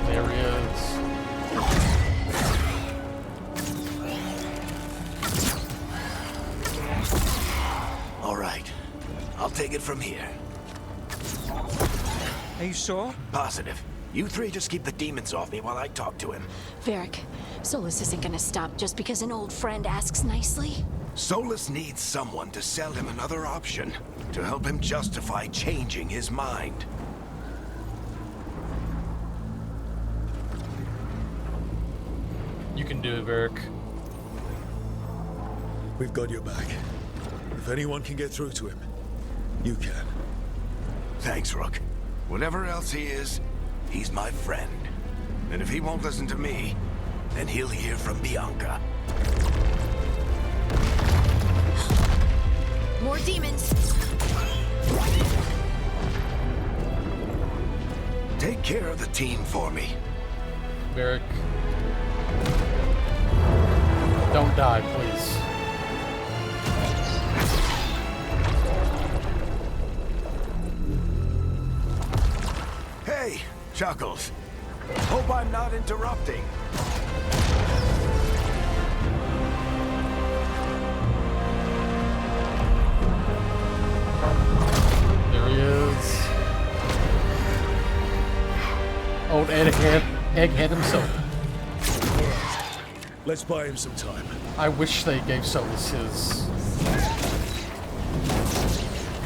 Speaker 1: There he is.
Speaker 2: All right. I'll take it from here.
Speaker 11: Are you sure?
Speaker 2: Positive. You three just keep the demons off me while I talk to him.
Speaker 9: Varric, Solus isn't gonna stop just because an old friend asks nicely.
Speaker 2: Solus needs someone to sell him another option, to help him justify changing his mind.
Speaker 1: You can do it, Varric.
Speaker 3: We've got your back. If anyone can get through to him, you can.
Speaker 2: Thanks, Rook. Whatever else he is, he's my friend. And if he won't listen to me, then he'll hear from Bianca.
Speaker 9: More demons!
Speaker 2: Take care of the team for me.
Speaker 1: Varric. Don't die, please.
Speaker 2: Hey, Chuckles. Hope I'm not interrupting.
Speaker 1: There he is. Old Egghead himself.
Speaker 3: Let's buy him some time.
Speaker 1: I wish they gave Solus his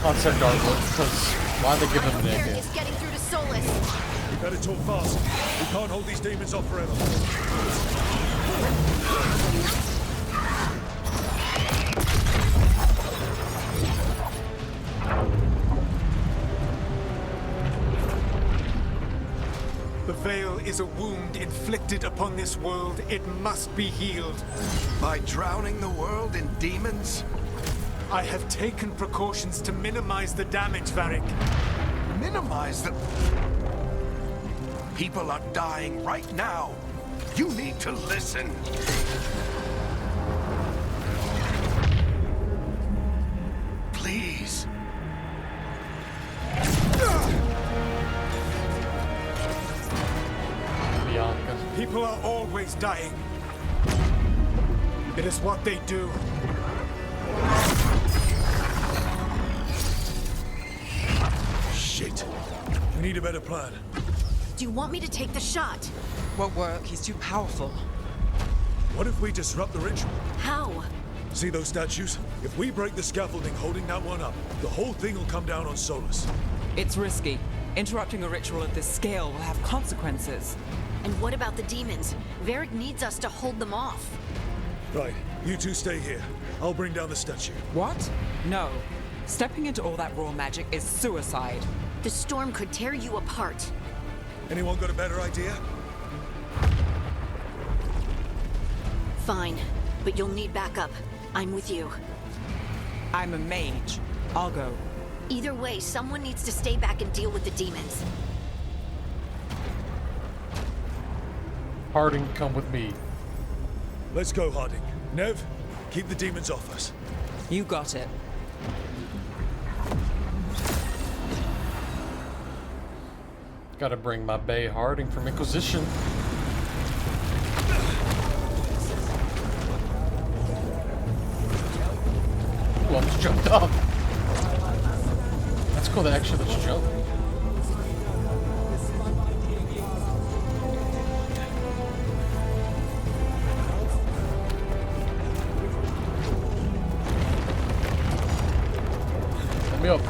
Speaker 1: concept artwork, because why they give him an
Speaker 9: Varric
Speaker 1: egghead?
Speaker 9: is getting through to Solus.
Speaker 3: We better talk fast. We can't hold these demons off forever.
Speaker 12: The veil is a wound inflicted upon this world. It must be healed.
Speaker 2: By drowning the world in demons?
Speaker 12: I have taken precautions to minimize the damage, Varric.
Speaker 2: Minimize the... People are dying right now. You need to listen. Please.
Speaker 1: Bianca.
Speaker 12: People are always dying. It is what they do.
Speaker 3: Shit. We need a better plan.
Speaker 9: Do you want me to take the shot?
Speaker 11: Won't work. He's too powerful.
Speaker 3: What if we disrupt the ritual?
Speaker 9: How?
Speaker 3: See those statues? If we break the scaffolding holding that one up, the whole thing will come down on Solus.
Speaker 11: It's risky. Interrupting a ritual at this scale will have consequences.
Speaker 9: And what about the demons? Varric needs us to hold them off.
Speaker 3: Right, you two stay here. I'll bring down the statue.
Speaker 11: What? No. Stepping into all that raw magic is suicide.
Speaker 9: The storm could tear you apart.
Speaker 3: Anyone got a better idea?
Speaker 9: Fine, but you'll need backup. I'm with you.
Speaker 11: I'm a mage. I'll go.
Speaker 9: Either way, someone needs to stay back and deal with the demons.
Speaker 1: Harding, come with me.
Speaker 3: Let's go, Harding. Nev, keep the demons off us.
Speaker 11: You got it.
Speaker 1: Gotta bring my Bay Harding from Inquisition. Ooh, I almost jumped up. That's cool, that actually lets you jump. Let me up.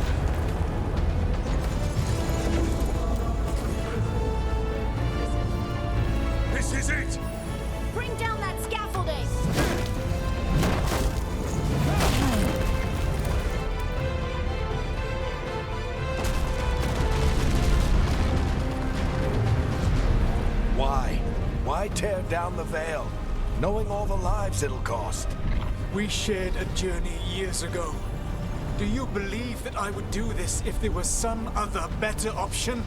Speaker 3: This is it!
Speaker 9: Bring down that scaffolding!
Speaker 2: Why? Why tear down the Veil, knowing all the lives it'll cost?
Speaker 12: We shared a journey years ago. Do you believe that I would do this if there was some other better option?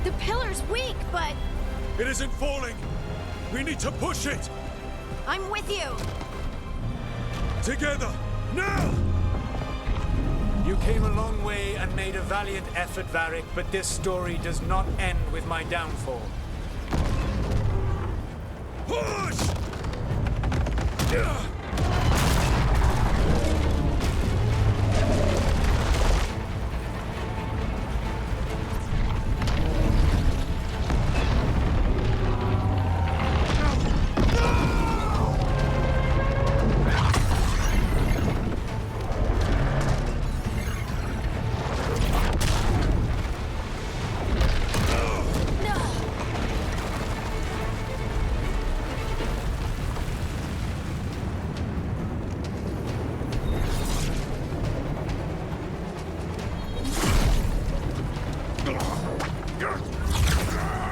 Speaker 9: The pillar's weak, but
Speaker 3: It isn't falling! We need to push it!
Speaker 9: I'm with you!
Speaker 3: Together! Now!
Speaker 12: You came a long way and made a valiant effort, Varric, but this story does not end with my downfall.
Speaker 3: Push!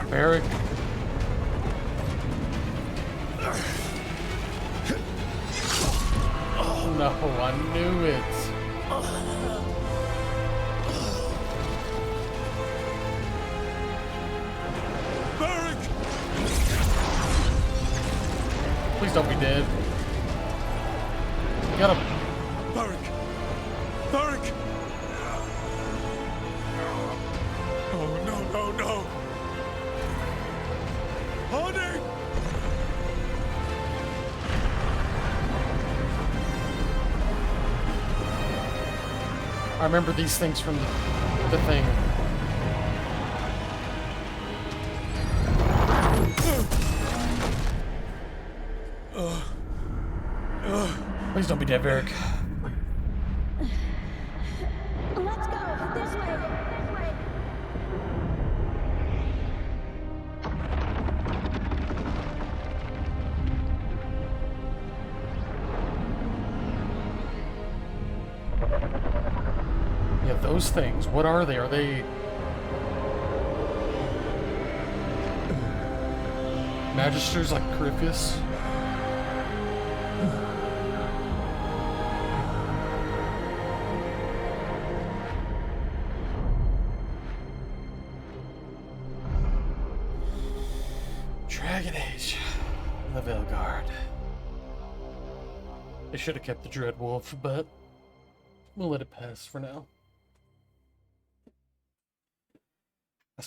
Speaker 1: Eric. Oh no, I knew it.
Speaker 3: Varric!
Speaker 1: Please don't be dead. Get him.
Speaker 3: Varric! Varric! Oh, no, no, no! Harding!
Speaker 1: I remember these things from the thing. Please don't be dead, Varric.
Speaker 9: Let's go! This way!
Speaker 1: Yeah, those things. What are they? Are they magisters like Corypheus? Dragon Age. The Veilguard. They should have kept the Dread Wolf, but we'll let it pass for now.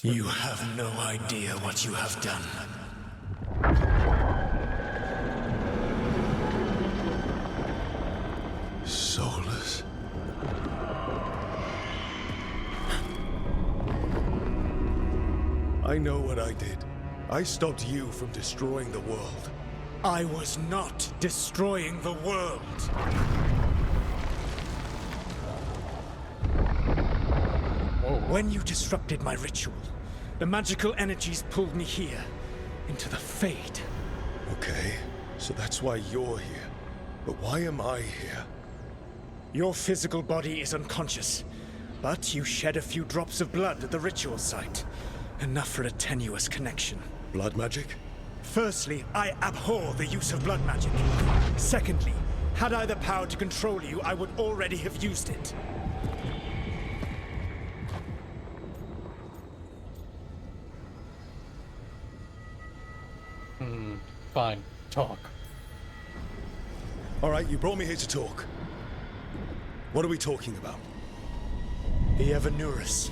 Speaker 8: You have no idea what you have done.
Speaker 3: Soulless. I know what I did. I stopped you from destroying the world.
Speaker 12: I was not destroying the world. When you disrupted my ritual, the magical energies pulled me here, into the Fade.
Speaker 3: Okay, so that's why you're here. But why am I here?
Speaker 12: Your physical body is unconscious, but you shed a few drops of blood at the ritual site. Enough for a tenuous connection.
Speaker 3: Blood magic?
Speaker 12: Firstly, I abhor the use of blood magic. Secondly, had I the power to control you, I would already have used it.
Speaker 1: Fine. Talk.
Speaker 3: All right, you brought me here to talk. What are we talking about?
Speaker 12: The Evanurus,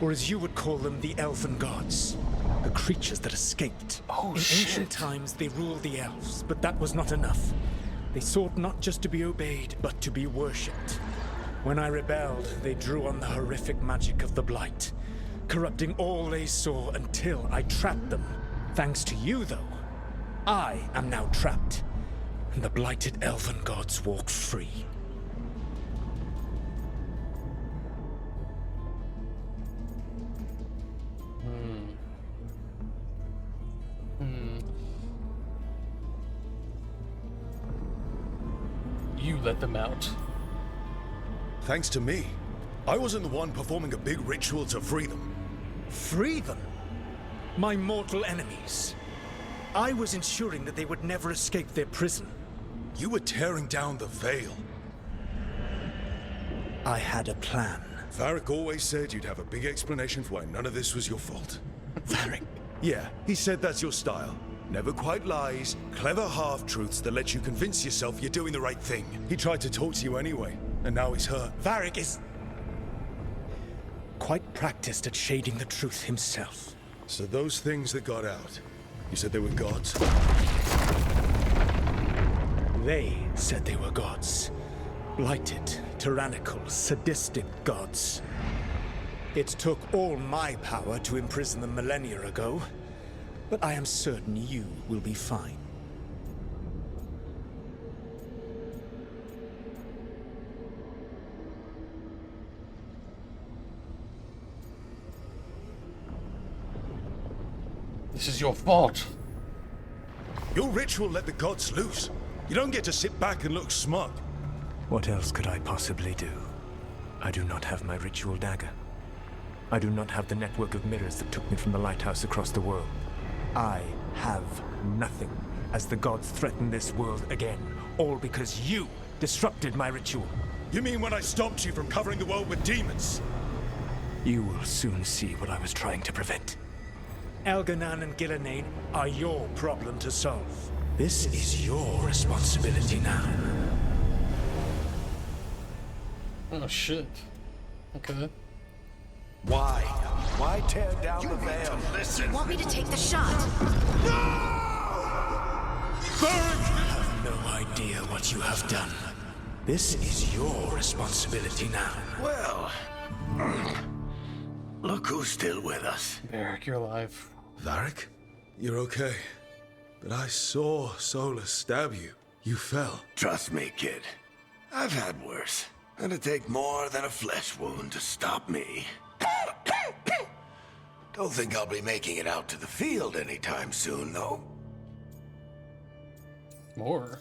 Speaker 12: or as you would call them, the Elven Gods. The creatures that escaped. In ancient times, they ruled the elves, but that was not enough. They sought not just to be obeyed, but to be worshipped. When I rebelled, they drew on the horrific magic of the Blight, corrupting all they saw until I trapped them. Thanks to you, though, I am now trapped, and the blighted Elven Gods walk free.
Speaker 1: You let them out.
Speaker 3: Thanks to me. I wasn't the one performing a big ritual to free them.
Speaker 12: Free them? My mortal enemies. I was ensuring that they would never escape their prison.
Speaker 3: You were tearing down the Veil.
Speaker 12: I had a plan.
Speaker 3: Varric always said you'd have a big explanation for why none of this was your fault.
Speaker 12: Varric?
Speaker 3: Yeah, he said that's your style. Never quite lies, clever half-truths that let you convince yourself you're doing the right thing. He tried to talk to you anyway, and now he's hurt.
Speaker 12: Varric is quite practiced at shading the truth himself.
Speaker 3: So those things that got out, you said they were gods?
Speaker 12: They said they were gods. Blighted, tyrannical, sadistic gods. It took all my power to imprison them millennia ago, but I am certain you will be fine.
Speaker 1: This is your fault.
Speaker 3: Your ritual let the gods loose. You don't get to sit back and look smug.
Speaker 12: What else could I possibly do? I do not have my ritual dagger. I do not have the network of mirrors that took me from the lighthouse across the world. I have nothing as the gods threaten this world again, all because you disrupted my ritual.
Speaker 3: You mean when I stopped you from covering the world with demons?
Speaker 12: You will soon see what I was trying to prevent. Elganan and Gillenane are your problem to solve. This is your responsibility now.
Speaker 1: Oh shit. Okay.
Speaker 2: Why? Why tear down the veil?
Speaker 9: You want me to take the shot?
Speaker 8: You have no idea what you have done.
Speaker 12: This is your responsibility now.
Speaker 2: Well, look who's still with us.
Speaker 1: Varric, you're alive.
Speaker 3: Varric? You're okay. But I saw Solus stab you. You fell.
Speaker 2: Trust me, kid. I've had worse. It'd take more than a flesh wound to stop me. Don't think I'll be making it out to the field anytime soon, though.
Speaker 1: More?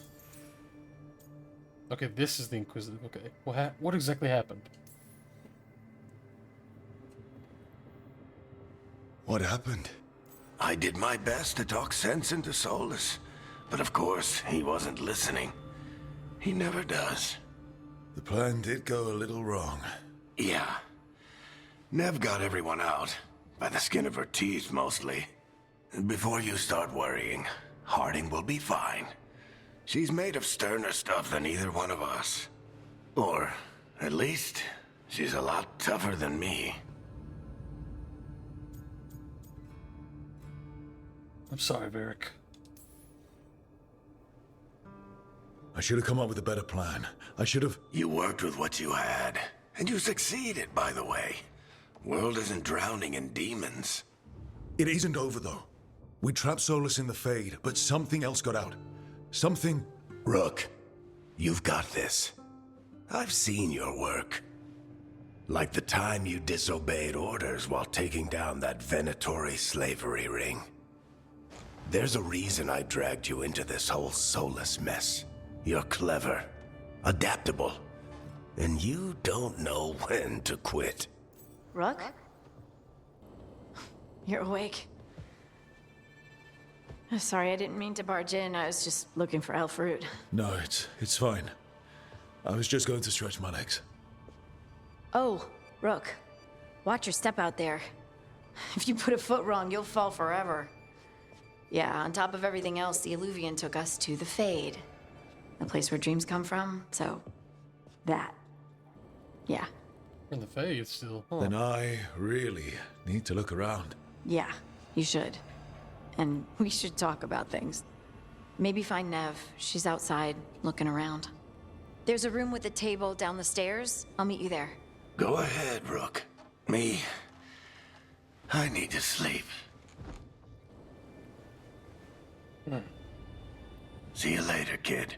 Speaker 1: Okay, this is the Inquisitive. Okay. What exactly happened?
Speaker 3: What happened?
Speaker 2: I did my best to talk sense into Solus, but of course, he wasn't listening. He never does.
Speaker 3: The plan did go a little wrong.
Speaker 2: Yeah. Nev got everyone out, by the skin of her teeth mostly. Before you start worrying, Harding will be fine. She's made of sterner stuff than either one of us. Or, at least, she's a lot tougher than me.
Speaker 1: I'm sorry, Varric.
Speaker 3: I should have come up with a better plan. I should have...
Speaker 2: You worked with what you had, and you succeeded, by the way. World isn't drowning in demons.
Speaker 3: It isn't over, though. We trapped Solus in the Fade, but something else got out. Something...
Speaker 2: Rook, you've got this. I've seen your work. Like the time you disobeyed orders while taking down that Venatori slavery ring. There's a reason I dragged you into this whole Solus mess. You're clever, adaptable, and you don't know when to quit.
Speaker 9: Rook? You're awake. Sorry, I didn't mean to barge in. I was just looking for elf fruit.
Speaker 3: No, it's fine. I was just going to stretch my legs.
Speaker 9: Oh, Rook. Watch your step out there. If you put a foot wrong, you'll fall forever. Yeah, on top of everything else, the Illuvian took us to the Fade. The place where dreams come from, so... that. Yeah.
Speaker 1: In the Fade still, huh?
Speaker 3: Then I really need to look around.
Speaker 9: Yeah, you should. And we should talk about things. Maybe find Nev. She's outside, looking around. There's a room with a table down the stairs. I'll meet you there.
Speaker 2: Go ahead, Rook. Me, I need to sleep. See you later, kid.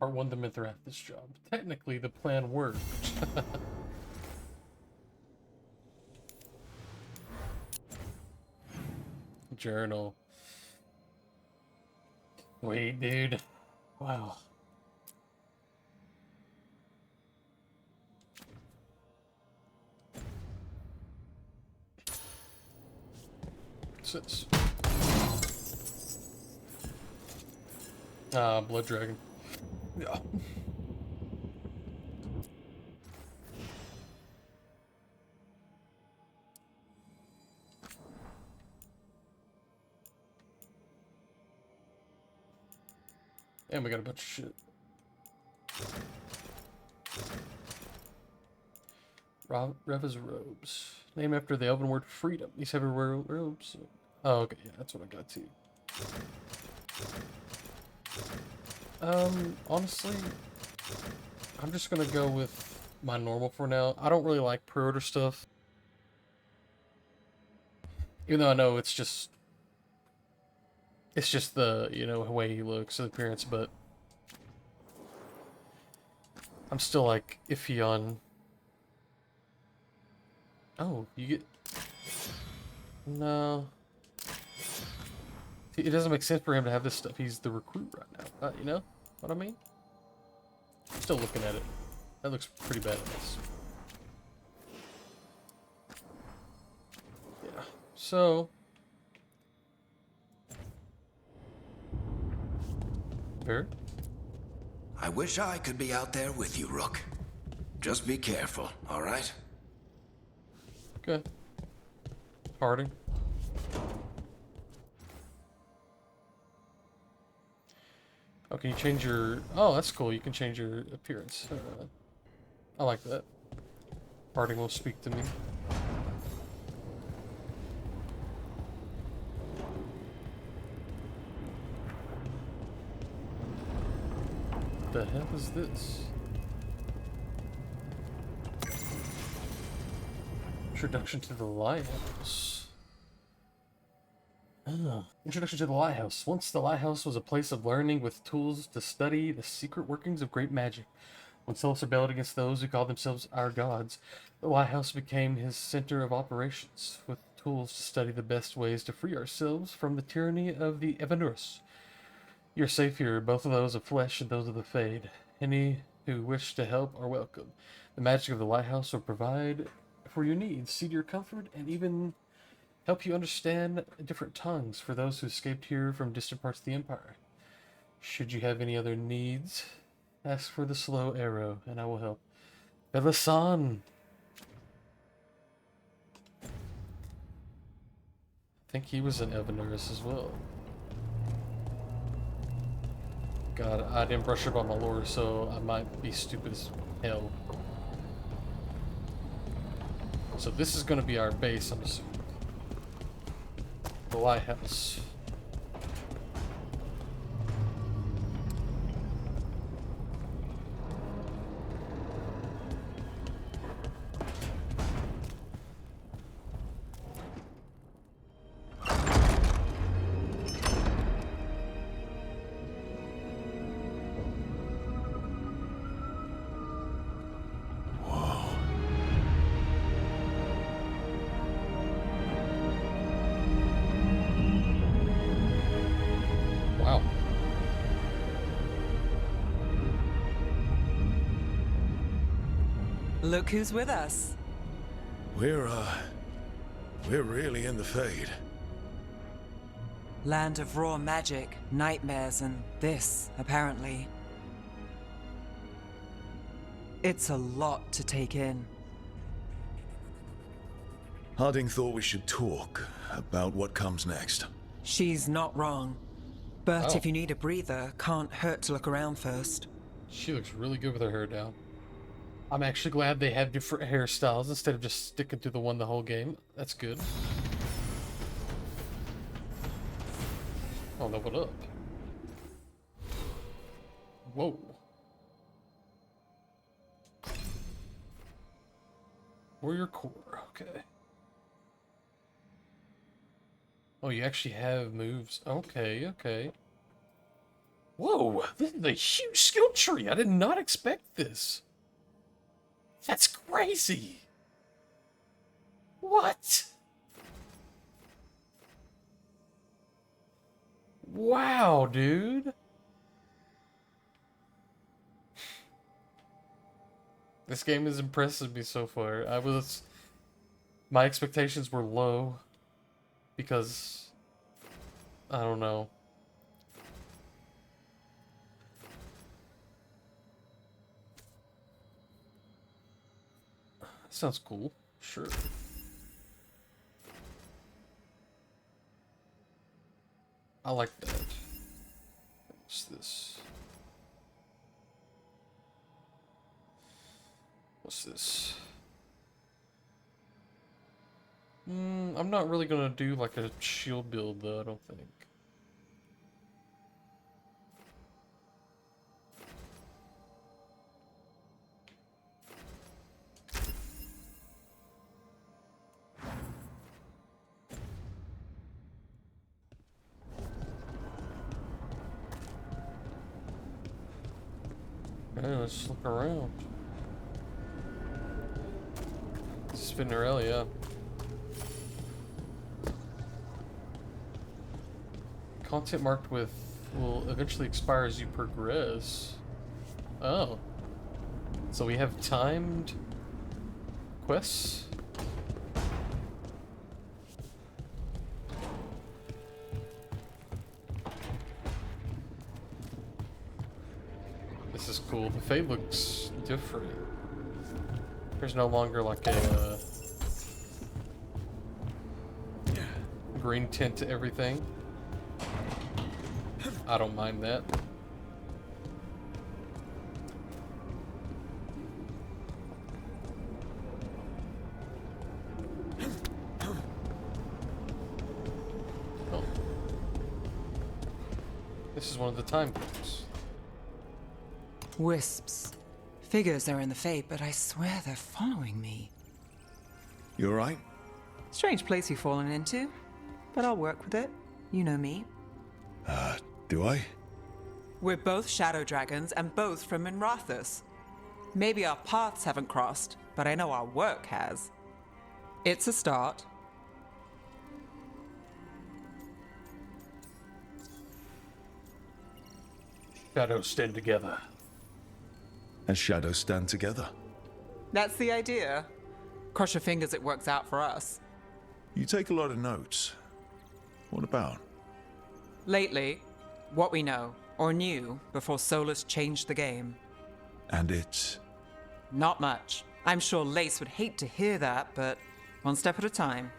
Speaker 1: Part 1, the Mithrath, this job. Technically, the plan worked. Journal. Wait, dude. Wow. What's this? Ah, Blood Dragon. Yeah. And we got a bunch of shit. Reva's robes. Named after the elven word freedom. These heavy robes. Oh, okay, yeah, that's what I got too. Honestly, I'm just gonna go with my normal for now. I don't really like pre-order stuff. Even though I know it's just the, you know, way he looks, the appearance, but I'm still like iffy on. Oh, you get no. See, it doesn't make sense for him to have this stuff. He's the recruit right now. You know what I mean? Still looking at it. That looks pretty badass. Yeah. So. Fair.
Speaker 2: I wish I could be out there with you, Rook. Just be careful, all right?
Speaker 1: Okay. Harding. Oh, can you change your... Oh, that's cool. You can change your appearance. I like that. Harding will speak to me. What the hell is this? Introduction to the Lighthouse. Introduction to the Lighthouse. Once the Lighthouse was a place of learning with tools to study the secret workings of great magic. When Solus rebelled against those who called themselves our gods, the Lighthouse became his center of operations, with tools to study the best ways to free ourselves from the tyranny of the Evanurus. You're safe here, both of those of flesh and those of the Fade. Any who wish to help are welcome. The magic of the Lighthouse will provide for your needs, see to your comfort, and even help you understand different tongues for those who escaped here from distant parts of the Empire. Should you have any other needs, ask for the slow arrow, and I will help. Belasan! I think he was an Evanurus as well. God, I didn't brush up on my lore, so I might be stupid as hell. So this is going to be our base, I'm assuming. The Lighthouse.
Speaker 11: Look who's with us.
Speaker 3: We're really in the Fade.
Speaker 11: Land of raw magic, nightmares, and this, apparently. It's a lot to take in.
Speaker 3: Harding thought we should talk about what comes next.
Speaker 11: She's not wrong. But
Speaker 1: Oh.
Speaker 11: if you need a breather, can't hurt to look around first.
Speaker 1: She looks really good with her hair down. I'm actually glad they have different hairstyles instead of just sticking to the one the whole game. That's good. Oh, no, what up? Whoa. Warrior core, okay. Oh, you actually have moves. Okay, okay. Whoa, this is a huge skill tree. I did not expect this. That's crazy. What? Wow, dude. This game is impressing me so far. My expectations were low because I don't know. Sounds cool. Sure. I like that. What's this? What's this? I'm not really gonna do like a shield build though, I don't think. Okay, let's look around. Spinnerella, yeah. Content marked with will eventually expire as you progress. Oh. So we have timed quests? This is cool. The Fade looks different. There's no longer like a green tint to everything. I don't mind that. Oh. This is one of the time codes.
Speaker 11: Wisps. Figures are in the Fade, but I swear they're following me.
Speaker 3: You alright?
Speaker 11: Strange place you've fallen into, but I'll work with it. You know me.
Speaker 3: Do I?
Speaker 11: We're both shadow dragons and both from Minrathous. Maybe our paths haven't crossed, but I know our work has. It's a start.
Speaker 1: Shadows stand together.
Speaker 3: As shadows stand together.
Speaker 11: That's the idea. Cross your fingers it works out for us.
Speaker 3: You take a lot of notes. What about?
Speaker 11: Lately, what we know, or knew, before Solus changed the game.
Speaker 3: And it's...
Speaker 11: Not much. I'm sure Lace would hate to hear that, but one step at a time.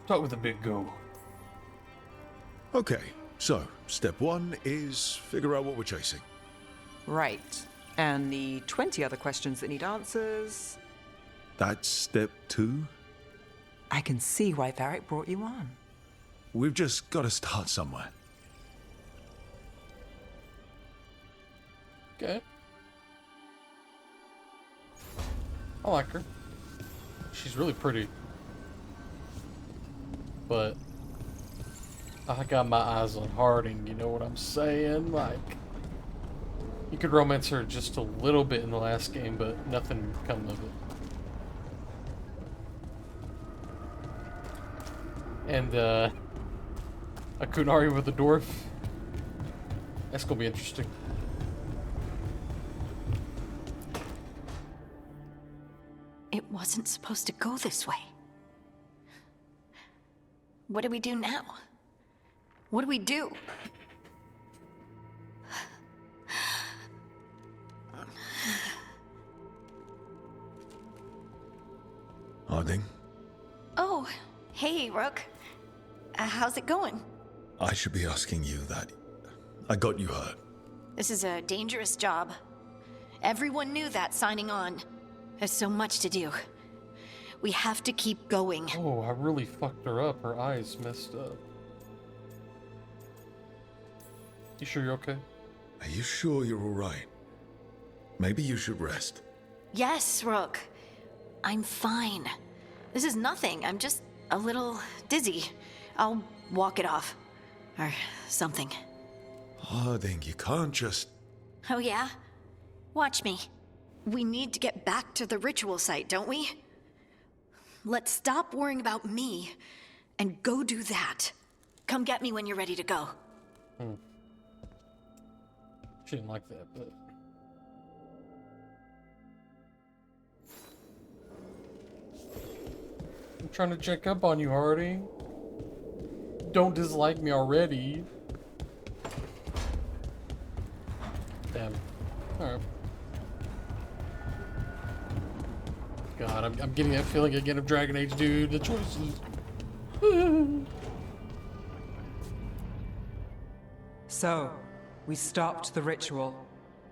Speaker 1: Start with a big go.
Speaker 3: Okay, so step one is figure out what we're chasing.
Speaker 11: Right. And the 20 other questions that need answers...
Speaker 3: That's step two?
Speaker 11: I can see why Varric brought you on.
Speaker 3: We've just got to start somewhere.
Speaker 1: Okay. I like her. She's really pretty. But I got my eyes on Harding, you know what I'm saying? Like, you could romance her just a little bit in the last game, but nothing would come of it. And a Kunari with a dwarf. That's gonna be interesting.
Speaker 9: wasn't supposed to go this way. What do we do now? What do we do?
Speaker 3: Harding?
Speaker 9: Oh, hey, Rook. How's it going?
Speaker 3: I should be asking you that. I got you hurt.
Speaker 9: This is a dangerous job. Everyone knew that signing on. There's so much to do. We have to keep going.
Speaker 1: Oh, I really fucked her up. Her eyes messed up. You sure you're okay?
Speaker 3: Are you sure you're alright? Maybe you should rest.
Speaker 9: Yes, Rook. I'm fine. This is nothing. I'm just a little dizzy. I'll walk it off. Or something.
Speaker 3: Harding, you can't just...
Speaker 9: Oh yeah? Watch me. We need to get back to the ritual site, don't we? Let's stop worrying about me and go do that. Come get me when you're ready to go.
Speaker 1: She didn't like that, but... I'm trying to check up on you, Harding. Don't dislike me already. Damn. Alright. God, I'm getting that feeling again of Dragon Age, dude. The choices.
Speaker 11: So, we stopped the ritual.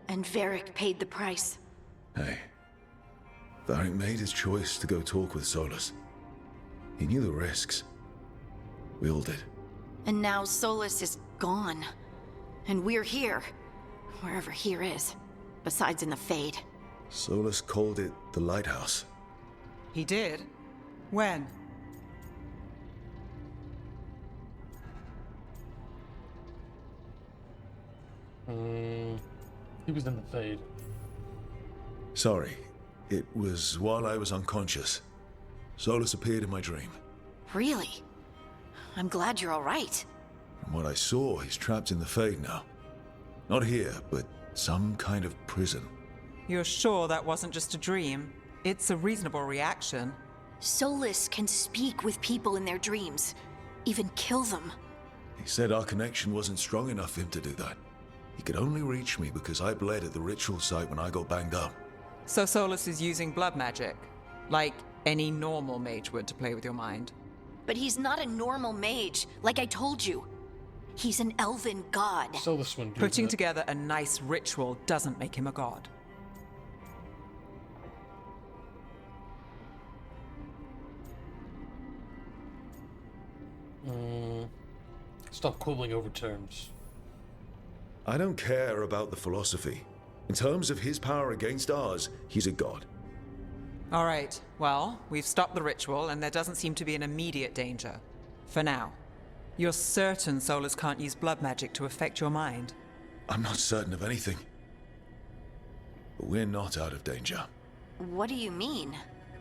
Speaker 9: And Varric paid the price.
Speaker 3: Hey. Varric made his choice to go talk with Solus. He knew the risks. We all did.
Speaker 9: And now Solus is gone. And we're here. Wherever here is. Besides in the Fade.
Speaker 3: Solus called it the Lighthouse.
Speaker 11: He did? When?
Speaker 1: He was in the Fade.
Speaker 3: Sorry. It was while I was unconscious. Solus appeared in my dream.
Speaker 9: Really? I'm glad you're alright.
Speaker 3: From what I saw, he's trapped in the Fade now. Not here, but some kind of prison.
Speaker 11: You're sure that wasn't just a dream? It's a reasonable reaction.
Speaker 9: Solus can speak with people in their dreams. Even kill them.
Speaker 3: He said our connection wasn't strong enough for him to do that. He could only reach me because I bled at the ritual site when I got banged up.
Speaker 11: So Solus is using blood magic? Like any normal mage would to play with your mind?
Speaker 9: But he's not a normal mage, like I told you. He's an elven god.
Speaker 1: So this one
Speaker 11: Putting together a nice ritual doesn't make him a god.
Speaker 1: Stop quibbling over terms.
Speaker 3: I don't care about the philosophy. In terms of his power against ours, he's a god.
Speaker 11: All right, well, we've stopped the ritual and there doesn't seem to be an immediate danger. For now. You're certain Solus can't use blood magic to affect your mind?
Speaker 3: I'm not certain of anything. But we're not out of danger.
Speaker 9: What do you mean?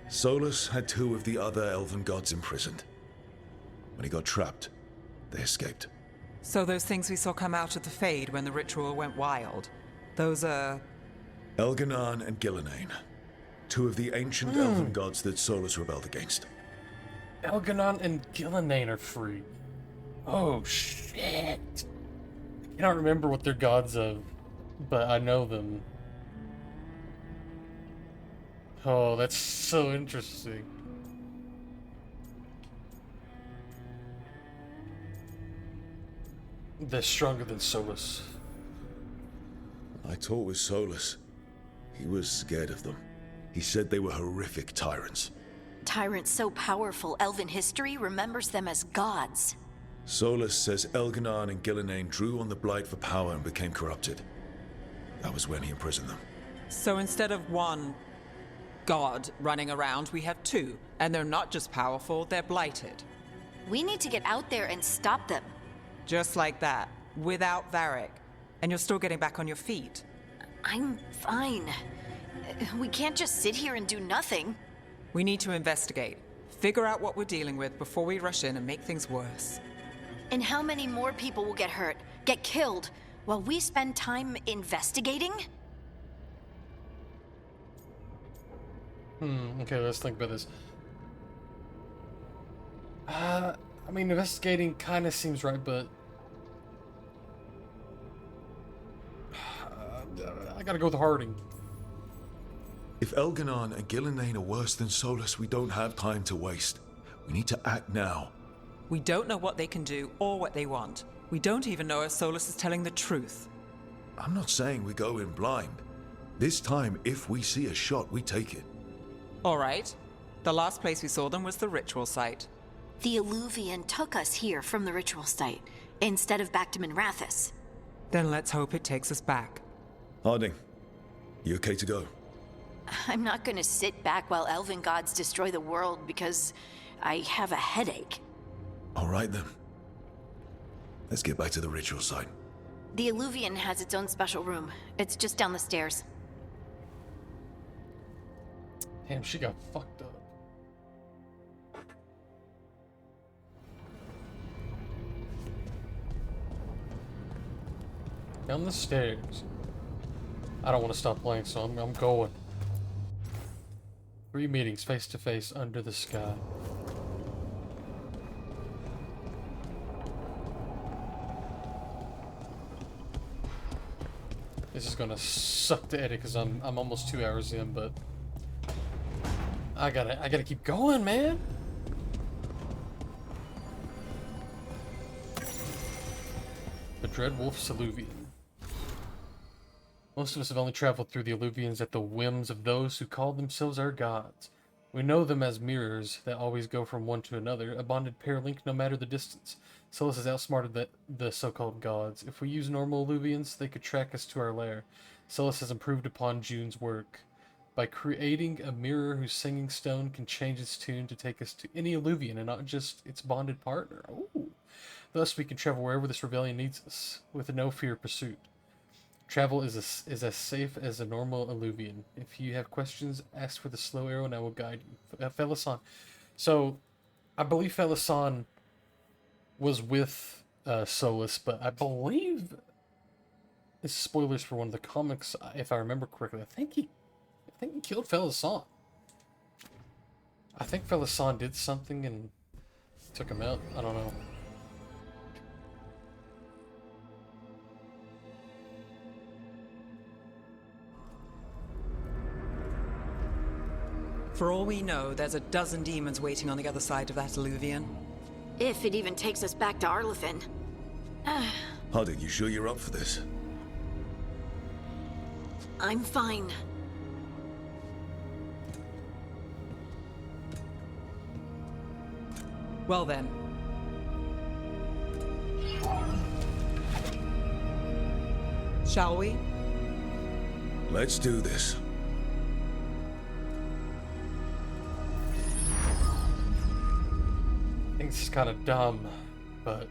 Speaker 3: Solus had 2 of the other elven gods imprisoned. When he got trapped, they escaped.
Speaker 11: So those things we saw come out of the Fade when the ritual went wild, those are...
Speaker 3: Elganan and Gillenane. 2 of the ancient elven gods that Solus rebelled against.
Speaker 1: Elganan and Gillenane are free. Oh, shit. I cannot remember what they're gods of, but I know them. Oh, that's so interesting. They're stronger than Solus.
Speaker 3: I talked with Solus. He was scared of them. He said they were horrific tyrants.
Speaker 9: Tyrants so powerful, elven history remembers them as gods.
Speaker 3: Solus says Elganan and Gillenane drew on the Blight for power and became corrupted. That was when he imprisoned them.
Speaker 11: So instead of one god running around, we have 2. And they're not just powerful, they're blighted.
Speaker 9: We need to get out there and stop them.
Speaker 11: Just like that, without Varric. And you're still getting back on your feet.
Speaker 9: I'm fine. We can't just sit here and do nothing.
Speaker 11: We need to investigate. Figure out what we're dealing with before we rush in and make things worse.
Speaker 9: And how many more people will get hurt, get killed, while we spend time investigating?
Speaker 1: Okay, let's think about this. I mean, investigating kind of seems right, but I gotta go with Harding.
Speaker 3: If Elganon and Gillenane are worse than Solus, we don't have time to waste. We need to act now.
Speaker 11: We don't know what they can do or what they want. We don't even know if Solus is telling the truth.
Speaker 3: I'm not saying we go in blind. This time, if we see a shot, we take it.
Speaker 11: All right. The last place we saw them was the ritual site.
Speaker 9: The Illuvian took us here from the ritual site, instead of back to Minrathous.
Speaker 11: Then let's hope it takes us back.
Speaker 3: Harding, you okay to go?
Speaker 9: I'm not gonna sit back while elven gods destroy the world because I have a headache.
Speaker 3: All right then. Let's get back to the ritual site.
Speaker 9: The Illuvian has its own special room. It's just down the stairs.
Speaker 1: Damn, she got fucked up. Down the stairs. I don't want to stop playing, so I'm going. 3 meetings face to face under the sky. This is gonna suck to edit because I'm almost 2 hours in, but I gotta keep going, man. The Dread Wolf's Illuvian. Most of us have only traveled through the Illuvians at the whims of those who call themselves our gods. We know them as mirrors that always go from one to another, a bonded pair linked no matter the distance. Solus has outsmarted the so-called gods. If we use normal Illuvians, they could track us to our lair. Solus has improved upon June's work by creating a mirror whose singing stone can change its tune to take us to any Illuvian and not just its bonded partner. Ooh. Thus, we can travel wherever this rebellion needs us, with no fear of pursuit. Travel is as safe as a normal Illuvian. If you have questions, ask for the slow arrow and I will guide you. Felasan. So, I believe Felasan was with Solus, but I believe... It's spoilers for one of the comics, if I remember correctly. I think he killed Felasan. I think Felasan did something and took him out. I don't know.
Speaker 11: For all we know, there's a dozen demons waiting on the other side of that Illuvian.
Speaker 9: If it even takes us back to Arlethan.
Speaker 3: Harding, you sure you're up for this?
Speaker 9: I'm fine.
Speaker 11: Well then. Shall we?
Speaker 3: Let's do this.
Speaker 1: I think this is kind of dumb, but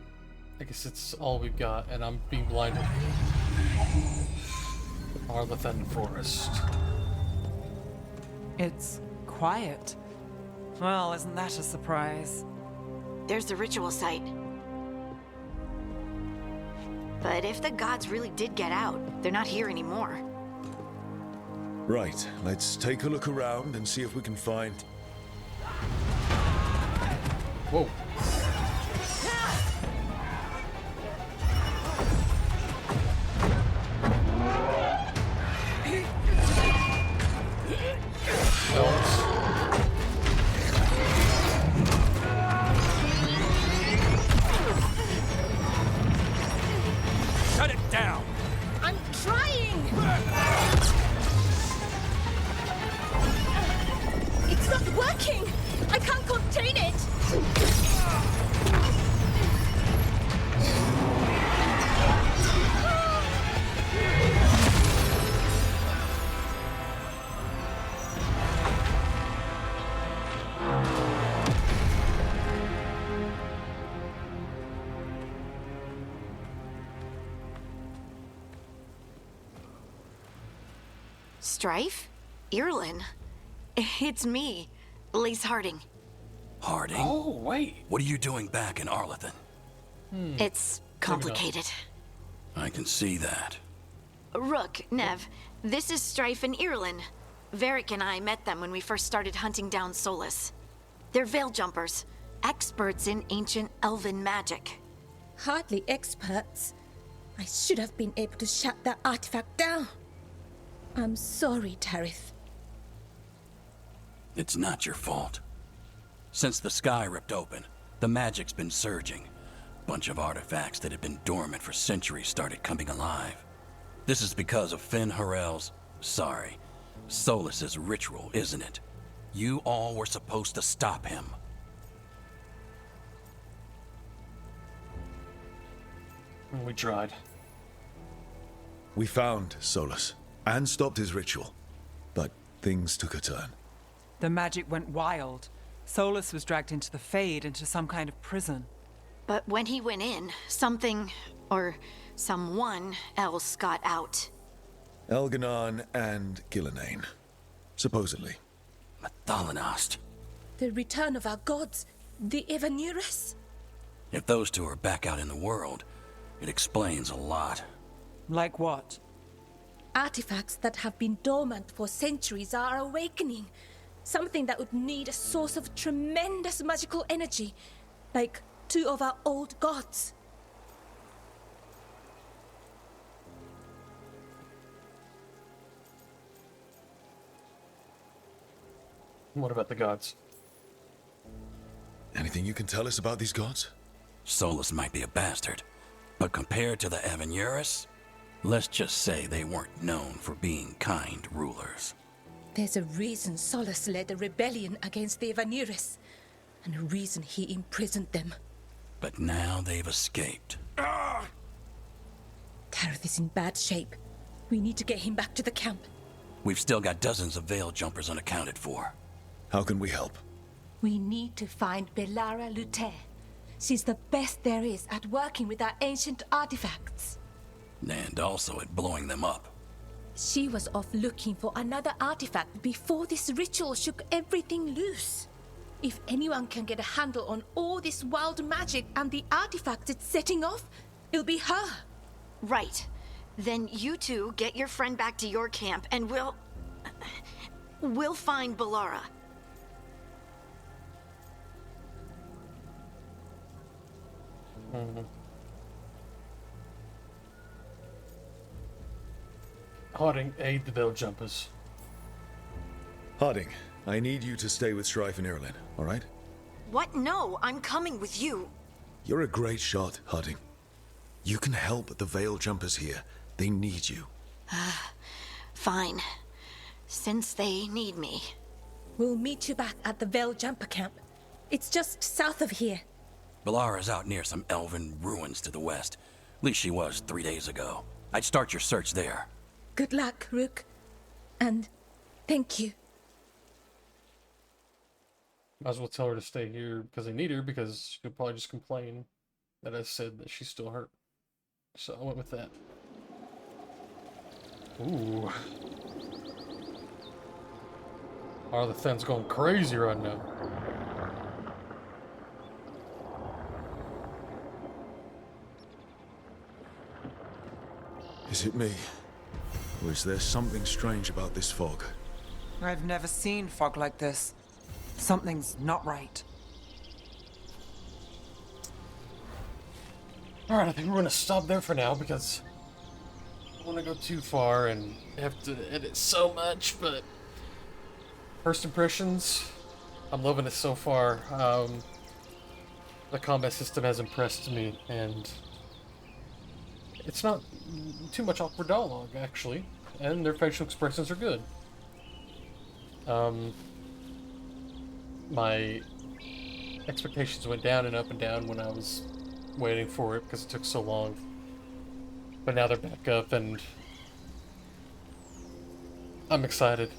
Speaker 1: I guess it's all we've got, and I'm being blinded. Arlethan Forest.
Speaker 11: It's quiet. Well, isn't that a surprise?
Speaker 9: There's the ritual site. But if the gods really did get out, they're not here anymore.
Speaker 3: Right, let's take a look around and see if we can find...
Speaker 1: Whoa.
Speaker 5: Shut it down!
Speaker 7: I'm trying! It's not working! I can't contain it!
Speaker 9: Strife? Irlin? It's me, Lace Harding.
Speaker 2: Harding?
Speaker 1: Oh, wait.
Speaker 2: What are you doing back in Arlethan?
Speaker 9: It's complicated.
Speaker 2: I can see that.
Speaker 9: Rook, Nev, this is Strife and Irlin. Varric and I met them when we first started hunting down Solus. They're veil jumpers, experts in ancient elven magic.
Speaker 13: Hardly experts. I should have been able to shut that artifact down. I'm sorry, Dareth.
Speaker 14: It's not your fault. Since the sky ripped open, the magic's been surging. Bunch of artifacts that had been dormant for centuries started coming alive. This is because of Finn Harel's, Solus's ritual, isn't it? You all were supposed to stop him.
Speaker 1: We tried.
Speaker 3: We found Solus and stopped his ritual, but things took a turn.
Speaker 11: The magic went wild. Solus was dragged into the Fade, into some kind of prison.
Speaker 9: But when he went in, something, or someone else got out.
Speaker 3: Elganon and Gillenane, supposedly.
Speaker 14: Mathalanost.
Speaker 13: The return of our gods, the Evanurus?
Speaker 14: If those two are back out in the world, it explains a lot.
Speaker 11: Like what?
Speaker 13: Artifacts that have been dormant for centuries are awakening. Something that would need a source of tremendous magical energy, like two of our old gods.
Speaker 1: What about the gods?
Speaker 3: Anything you can tell us about these gods?
Speaker 14: Solus might be a bastard, but compared to the Evanurus, let's just say they weren't known for being kind rulers.
Speaker 13: There's a reason Solus led a rebellion against the Evanurus, and a reason he imprisoned them.
Speaker 14: But now they've escaped.
Speaker 13: Dareth is in bad shape. We need to get him back to the camp.
Speaker 14: We've still got dozens of veil jumpers unaccounted for.
Speaker 3: How can we help?
Speaker 13: We need to find Belara Luther. She's the best there is at working with our ancient artifacts.
Speaker 14: And also at blowing them up.
Speaker 13: She was off looking for another artifact before this ritual shook everything loose. If anyone can get a handle on all this wild magic and the artifacts it's setting off, it'll be her.
Speaker 9: Right. Then you two get your friend back to your camp and we'll find Belara.
Speaker 1: Harding, aid the veil jumpers.
Speaker 3: Harding, I need you to stay with Strife and Irulan, all right?
Speaker 9: What? No, I'm coming with you.
Speaker 3: You're a great shot, Harding. You can help the veil jumpers here. They need you.
Speaker 9: Fine. Since they need me.
Speaker 13: We'll meet you back at the veil jumper camp. It's just south of here.
Speaker 14: Belara's out near some elven ruins to the west. At least she was 3 days ago. I'd start your search there.
Speaker 13: Good luck, Rook. And thank you.
Speaker 1: Might as well tell her to stay here because they need her, because she'll probably just complain that I said that she's still hurt. So I went with that. Ooh. Oh, the thing's going crazy right now.
Speaker 3: Is it me? Or is there something strange about this fog?
Speaker 11: I've never seen fog like this. Something's not right.
Speaker 1: Alright, I think we're going to stop there for now because I don't want to go too far and have to edit so much, but first impressions, I'm loving it so far. The combat system has impressed me, and it's not too much awkward dialogue, actually, and their facial expressions are good. My expectations went down and up and down when I was waiting for it because it took so long. But now they're back up and I'm excited.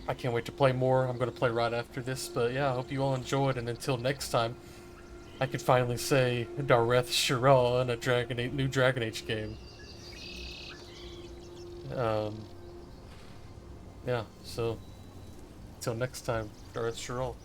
Speaker 1: I can't wait to play more. I'm going to play right after this, but yeah, I hope you all enjoyed, and until next time, I can finally say Dareth Shiral in a new Dragon Age game. Yeah, so until next time, Dareth Shiral.